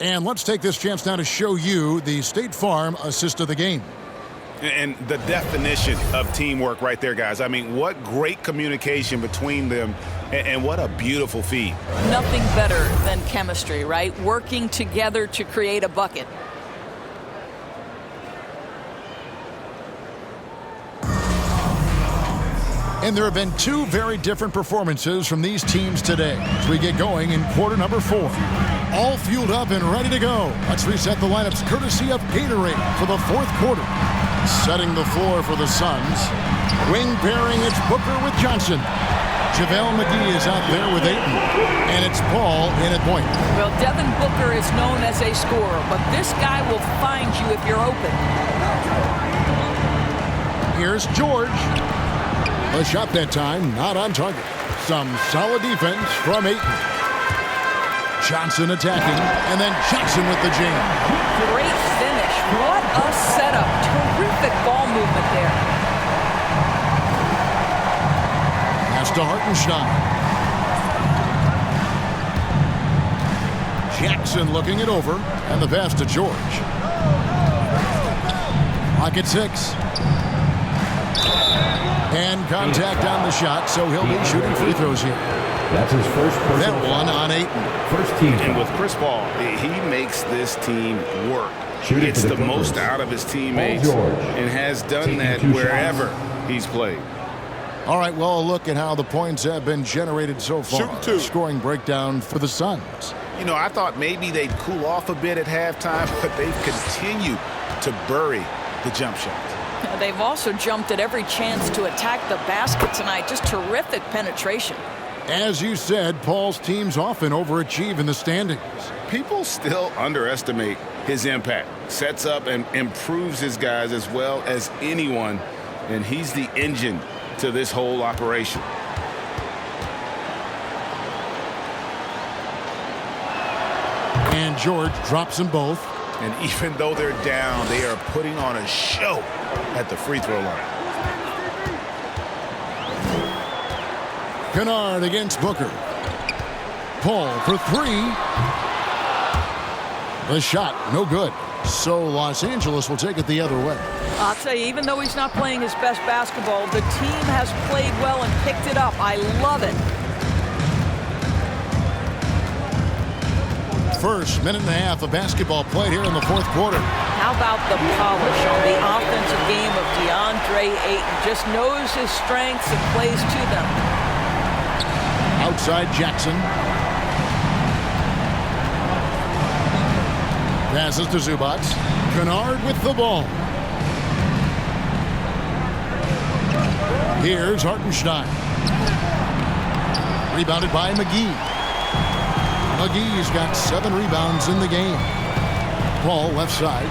And let's take this chance now to show you the State Farm assist of the game. And the definition of teamwork right there, guys. I mean, what great communication between them, and what a beautiful feed. Nothing better than chemistry, right? Working together to create a bucket. And there have been 2 very different performances from these teams today as we get going in quarter number 4. All fueled up and ready to go. Let's reset the lineups courtesy of Gatorade for the 4th quarter. Setting the floor for the Suns. Wing pairing, it's Booker with Johnson. JaVale McGee is out there with Ayton. And it's Paul in at point. Well, Devin Booker is known as a scorer, but this guy will find you if you're open. Here's George. A shot that time, not on target. Some solid defense from Ayton. Johnson attacking, and then Jackson with the jam. Great finish. What a setup. Terrific ball movement there. Pass to Hartenstein. Jackson looking it over, and the pass to George. Clock at 6. And contact on the shot, so he'll be shooting free throws here. That's his first personal That one on Ayton. First team. And with Chris Paul, he makes this team work. Shooting Gets for the the most Clippers. out of his teammates Paul George. and has done Taking that 2 wherever he's played. All right, well, a look at how the points have been generated so far. Shooting 2. Scoring breakdown for the Suns. You know, I thought maybe they'd cool off a bit at halftime, but they've continued to bury the jump shot. They've also jumped at every chance to attack the basket tonight. Just terrific penetration. As you said, Paul's teams often overachieve in the standings. People still underestimate his impact. Sets up and improves his guys as well as anyone, and he's the engine to this whole operation. And George drops them both. And even though they're down, they are putting on a show at the free throw line. Kennard against Booker. Paul for 3. The shot, no good. So Los Angeles will take it the other way. I'll tell you, even though he's not playing his best basketball, the team has played well and picked it up. I love it. First minute and a half of basketball played here in the fourth quarter. How about the polish on the offensive game of DeAndre Ayton? Just knows his strengths and plays to them. Outside Jackson. Passes to Zubac. Kennard with the ball. Here's Hartenstein. Rebounded by McGee. McGee's got 7 rebounds in the game. Paul left side.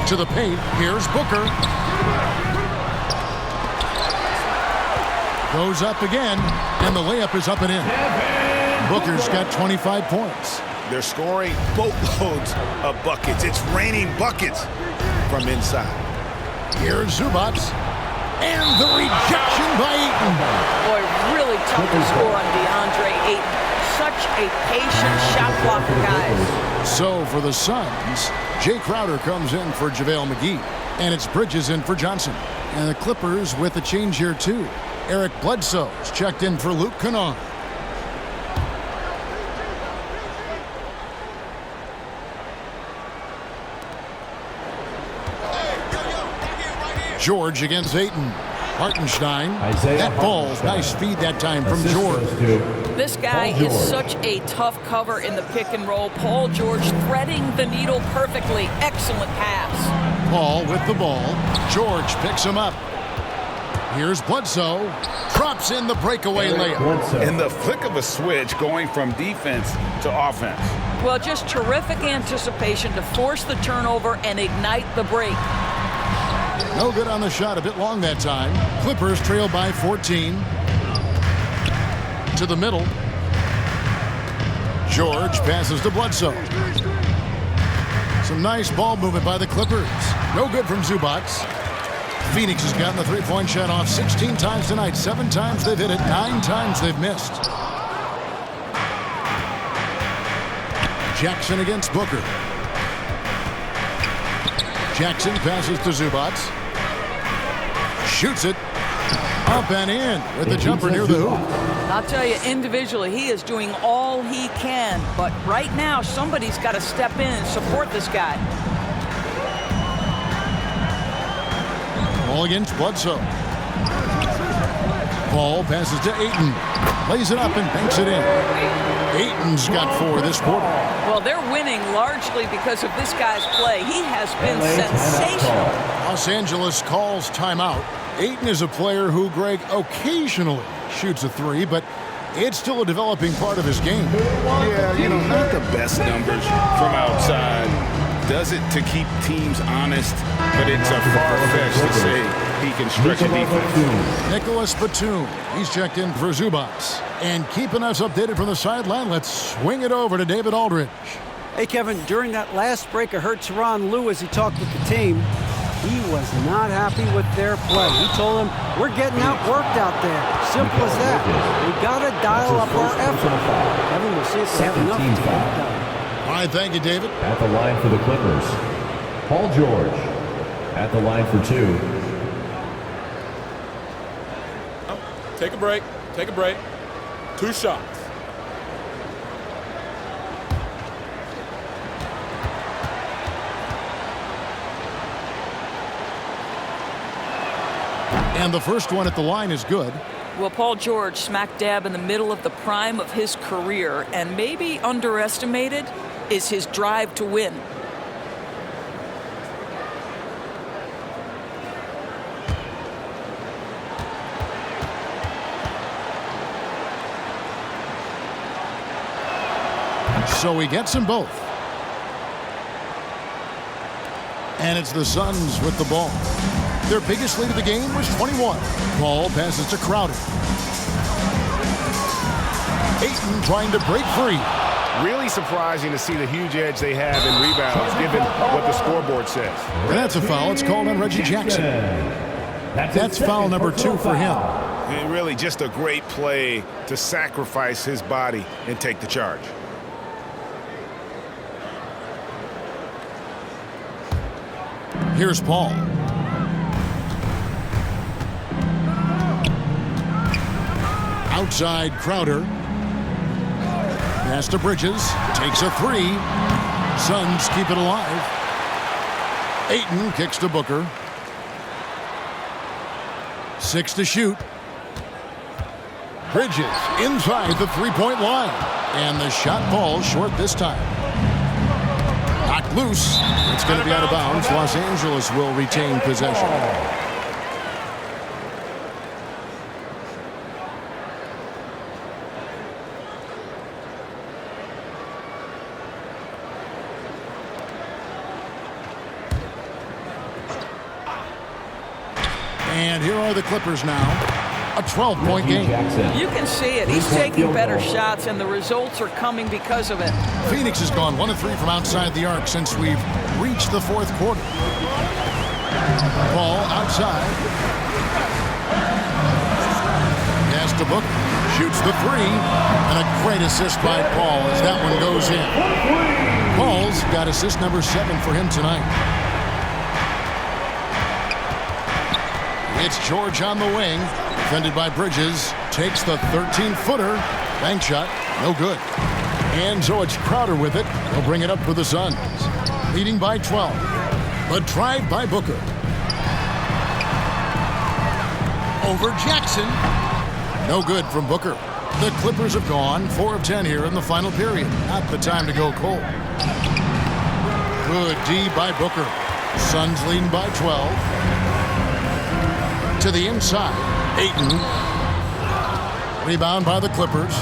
To the paint. Here's Booker. Goes up again, and the layup is up and in. Booker's got 25 points. They're scoring boatloads of buckets. It's raining buckets from inside. Here's Zubac. And the rejection by Ayton. Boy, really tough to score on DeAndre Ayton. Such a patient shot blocker, guys. So for the Suns, Jay Crowder comes in for JaVale McGee. And it's Bridges in for Johnson. And the Clippers with a change here, too. Eric Bledsoe's checked in for Luke Kennard. George against Ayton. Hartenstein. That falls. Nice feed that time from George. This guy is such a tough cover in the pick and roll. Paul George threading the needle perfectly. Excellent pass. Paul with the ball. George picks him up. Here's Bledsoe. Drops in the breakaway layup. In the flick of a switch, going from defense to offense. Well, just terrific anticipation to force the turnover and ignite the break. No good on the shot, a bit long that time. Clippers trail by 14. To the middle. George passes to Bledsoe. Some nice ball movement by the Clippers. No good from Zubac. Phoenix has gotten the three-point shot off 16 times tonight. 7 times they've hit it, 9 times they've missed. Jackson against Booker. Jackson passes to Zubac. Shoots it. Up and in with the jumper near the hoop. I'll tell you, individually, he is doing all he can. But right now, somebody's got to step in and support this guy. Ball against Bledsoe. Ball passes to Ayton. Lays it up and banks it in. Ayton's got 4 this quarter. Well, they're winning largely because of this guy's play. He has been sensational. Los Angeles calls timeout. Ayton is a player who, Greg, occasionally shoots a 3, but it's still a developing part of his game. Yeah, you know, not the best numbers from outside. Does it to keep teams honest, but it's a far-fetched to say he can stretch a defense. Nicholas Batum, he's checked in for Zubac. And keeping us updated from the sideline, let's swing it over to David Aldridge. Hey, Kevin, during that last break, I heard Tyronn Lue as he talked with the team. He was not happy with their play. He told them, we're getting outworked out there. Simple as that. We got to dial up our effort. Kevin, we'll see if they have enough to get it done. All right, thank you, David. At the line for the Clippers, Paul George. At the line for 2. Take a break. Take a break. 2 shots. And the first one at the line is good. Well, Paul George smack dab in the middle of the prime of his career, and maybe underestimated is his drive to win. So he gets them both. And it's the Suns with the ball. Their biggest lead of the game was 21. Ball passes to Crowder. Ayton trying to break free. Really surprising to see the huge edge they have in rebounds, given what the scoreboard says. And that's a foul. It's called on Reggie Jackson. That's foul number 2 for him. And really just a great play to sacrifice his body and take the charge. Here's Paul. Outside Crowder. Pass to Bridges. Takes a 3. Suns keep it alive. Ayton kicks to Booker. 6 to shoot. Bridges inside the three-point line. And the shot falls short this time. Knocked loose. It's going to be out of bounds. Los Angeles will retain possession. And here are the Clippers now. A 12-point game. You can see it. He's taking better shots, and the results are coming because of it. Phoenix has gone 1 of 3 from outside the arc since we've reached the fourth quarter. Ball outside. Pass to Booker. Shoots the 3. And a great assist by Paul as that one goes in. Paul's got assist number 7 for him tonight. It's George on the wing. Defended by Bridges. Takes the 13-footer. Bank shot. No good. And so it's Crowder with it. He'll bring it up for the Suns. Leading by 12. But tried by Booker. Over Jackson. No good from Booker. The Clippers have gone 4 of 10 here in the final period. Not the time to go cold. Good D by Booker. Suns leading by 12. To the inside. Ayton. Rebound by the Clippers.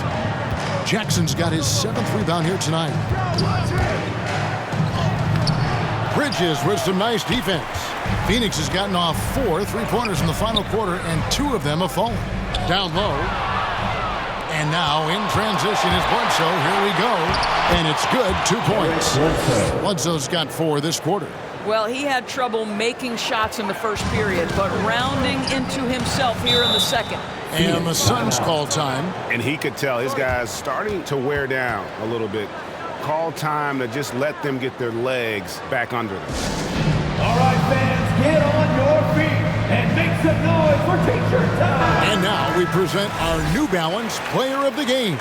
Jackson's got his 7th rebound here tonight. Bridges with some nice defense. Phoenix has gotten off 4 3-pointers in the final quarter, and 2 of them have fallen. Down low. And now in transition is Bledsoe. Here we go. And it's good. 2 points. Bledsoe's got 4 this quarter. Well, he had trouble making shots in the first period, but rounding into himself here in the second. And the Suns call time. And he could tell his guys starting to wear down a little bit. Call time to just let them get their legs back under them. All right, fans, get on your feet and make some noise for T-shirt time. And now we present our New Balance Player of the Game,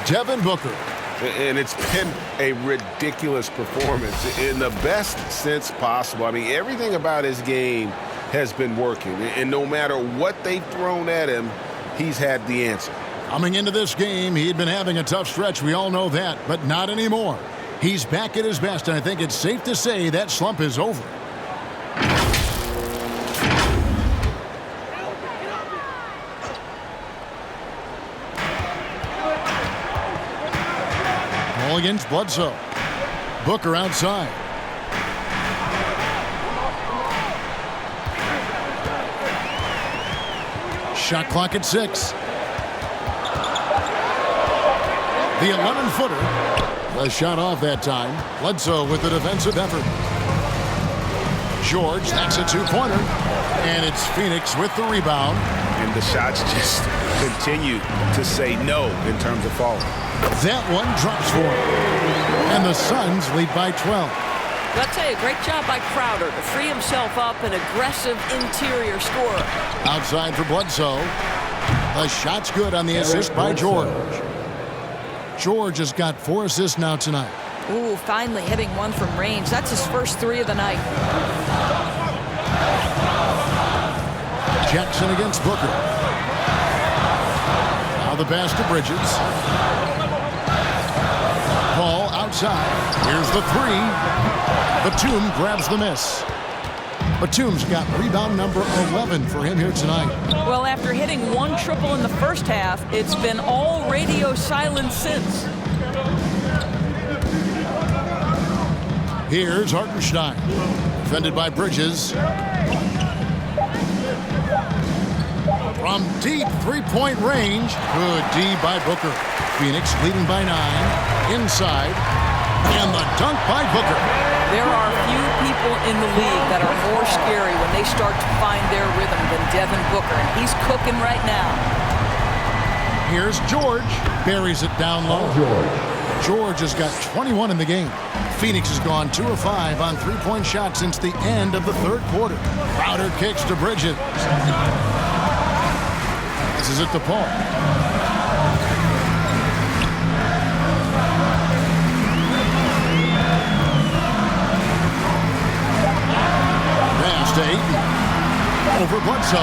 Devin Booker. And it's been a ridiculous performance in the best sense possible. I mean, everything about his game has been working. And no matter what they've thrown at him, he's had the answer. Coming into this game, he'd been having a tough stretch. We all know that, but not anymore. He's back at his best, and I think it's safe to say that slump is over. Against Bledsoe. Booker outside. Shot clock at 6. The 11-footer The shot off that time. Bledsoe with the defensive effort. George, that's a two-pointer. And it's Phoenix with the rebound. And the shots just continue to say no in terms of falling. That one drops for him. And the Suns lead by 12. I'll tell you, great job by Crowder to free himself up, an aggressive interior scorer. Outside for Bledsoe. The shot's good on the assist by George. George has got 4 assists now tonight. Ooh, finally hitting one from range. That's his first 3 of the night. Jackson against Booker. Now the pass to Bridges. Paul outside. Here's the 3. Batum grabs the miss. Batum's got rebound number 11 for him here tonight. Well, after hitting 1 triple in the first half, it's been all radio silence since. Here's Hartenstein. Defended by Bridges. From deep three-point range. Good D by Booker. Phoenix leading by 9. Inside. And the dunk by Booker. There are few people in the league that are more scary when they start to find their rhythm than Devin Booker, and he's cooking right now. Here's George. Buries it down low. George has got 21 in the game. Phoenix has gone 2 of 5 on three-point shots since the end of the third quarter. Crowder kicks to Bridges. This is it to Paul. To Ayton. Over Bledsoe.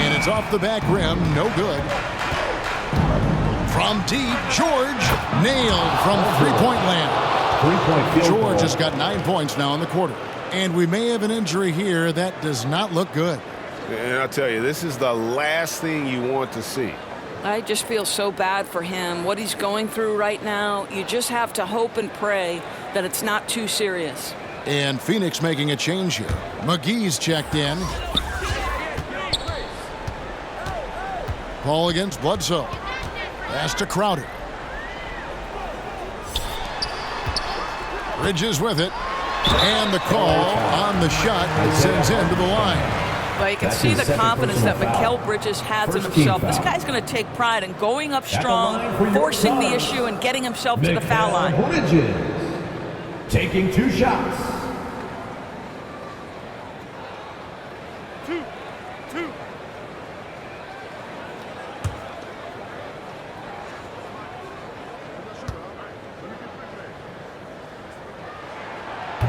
And it's off the back rim. No good. From deep, George nailed from three-point land. George has got 9 points now in the quarter. And we may have an injury here that does not look good. And I'll tell you, this is the last thing you want to see. I just feel so bad for him. What he's going through right now, you just have to hope and pray that it's not too serious. And Phoenix making a change here. McGee's checked in. Paul against Bledsoe. Pass to Crowder. Bridges with it. And the call on the shot sends him to the line. Well, you can see the confidence that Mikal Bridges has in himself. This guy's going to take pride in going up strong, forcing the issue, and getting himself to the foul line. Bridges taking 2 shots.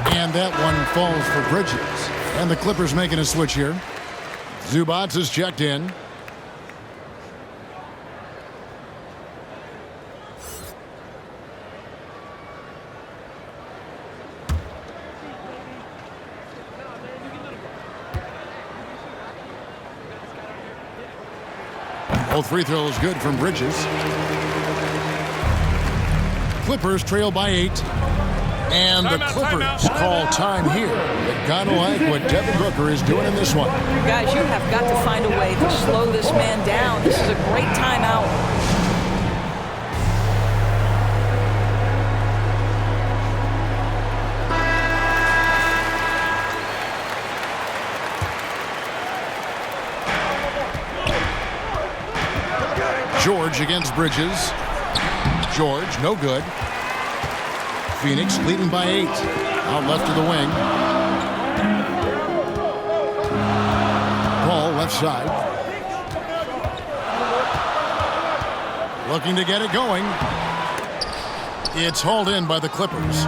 And that one falls for Bridges. And the Clippers making a switch here. Zubac is checked in. Both free throws good from Bridges. Clippers trail by 8. And the Clippers call time here. They gotta like what Devin Booker is doing in this one. Guys, you have got to find a way to slow this man down. This is a great timeout. George against Bridges. George, no good. Phoenix leading by 8. Out left to the wing. Paul left side. Looking to get it going. It's hauled in by the Clippers.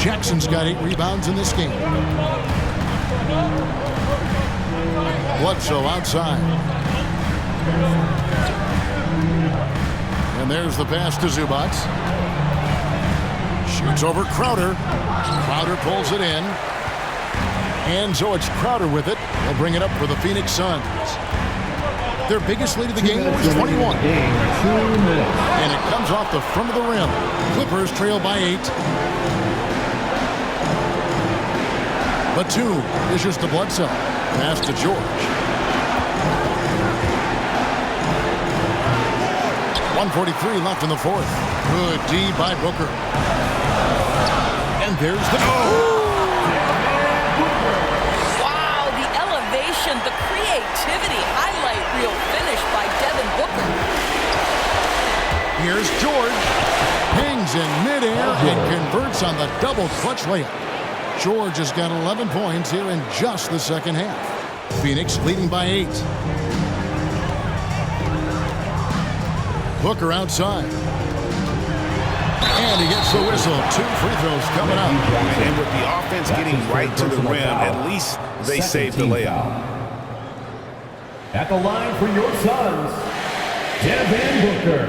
Jackson's got 8 rebounds in this game. Bledsoe outside. And there's the pass to Zubac. Shoots over Crowder. Crowder pulls it in. And so it's Crowder with it. They'll bring it up for the Phoenix Suns. Their biggest lead of the game was 21. And it comes off the front of the rim. Clippers trail by 8. Batum dishes to Bledsoe. Pass to George. 1:43 left in the fourth. Good D by Booker. And there's the... Wow, the elevation, the creativity, highlight reel finish by Devin Booker. Here's George. Hangs in midair and converts on the double clutch layup. George has got 11 points here in just the second half. Phoenix leading by 8. Booker outside. And he gets the whistle. 2 free throws coming up. And with the offense getting right to the rim, at least they saved the layup. At the line for your Suns, Devin Booker.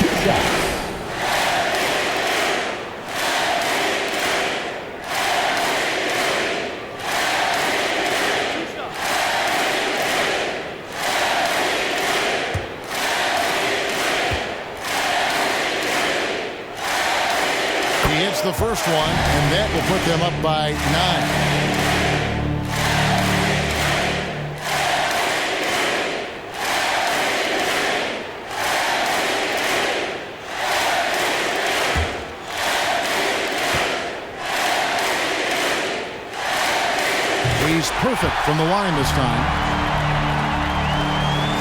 2 shots. The first one, and that will put them up by 9. He's perfect from the line this time.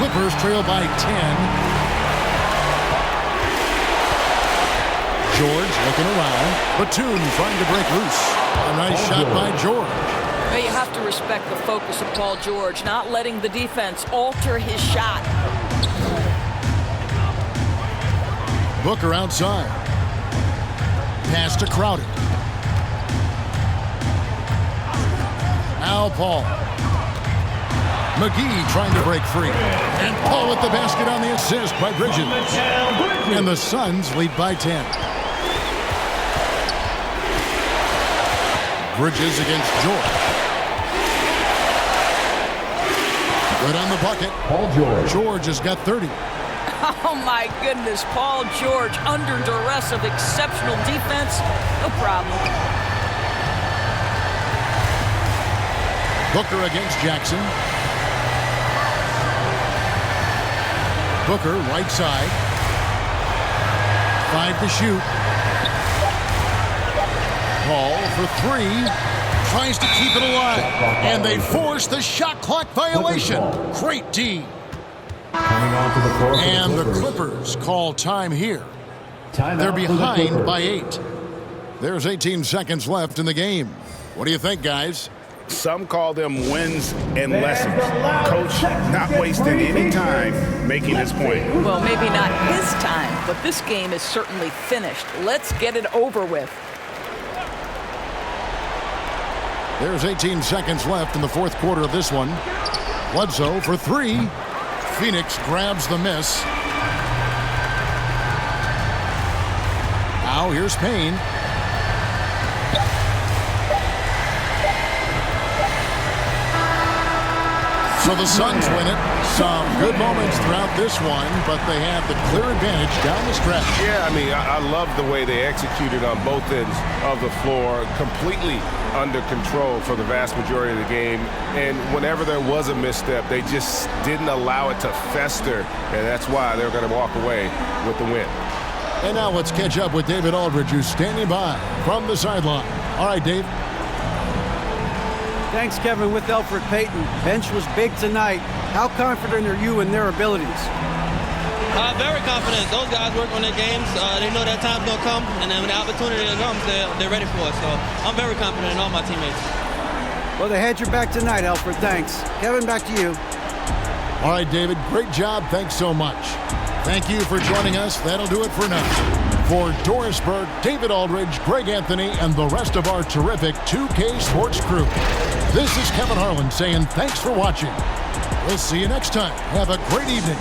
Clippers trail by 10. George looking around. Batum trying to break loose. A nice shot by George. Well, you have to respect the focus of Paul George, not letting the defense alter his shot. Booker outside. Pass to Crowder. Now Paul. McGee trying to break free. And Paul with the basket on the assist by Bridges. And the Suns lead by 10. Bridges against George. Good on the bucket. Paul George. George has got 30. Oh, my goodness. Paul George under duress of exceptional defense. No problem. Booker against Jackson. Booker, right side. 5 to shoot. Paul for 3. Tries to keep it alive. And they force the shot clock violation. Great D. And the Clippers call time here. They're behind by 8. There's 18 seconds left in the game. What do you think, guys? Some call them wins and lessons. Coach not wasting any time making his point. Well, maybe not his time, but this game is certainly finished. Let's get it over with. There's 18 seconds left in the fourth quarter of this one. Bledsoe for 3. Phoenix grabs the miss. Now here's Payne. So the Suns win it. Some good moments throughout this one, but they have the clear advantage down the stretch. Yeah, I mean, I love the way they executed on both ends of the floor, completely under control for the vast majority of the game. And whenever there was a misstep, they just didn't allow it to fester, and that's why they're going to walk away with the win. And now let's catch up with David Aldridge, who's standing by from the sideline. All right, Dave. Thanks, Kevin. With Elfrid Payton, bench was big tonight. How confident are you in their abilities? Very confident. Those guys work on their games. They know that time's going to come, and then when the opportunity comes, they're ready for it. So I'm very confident in all my teammates. Well, they had your back tonight, Elfrid. Thanks. Kevin, back to you. All right, David. Great job. Thanks so much. Thank you for joining us. That'll do it for now. For Doris Burke, David Aldridge, Greg Anthony, and the rest of our terrific 2K Sports crew, this is Kevin Harlan saying thanks for watching. We'll see you next time. Have a great evening.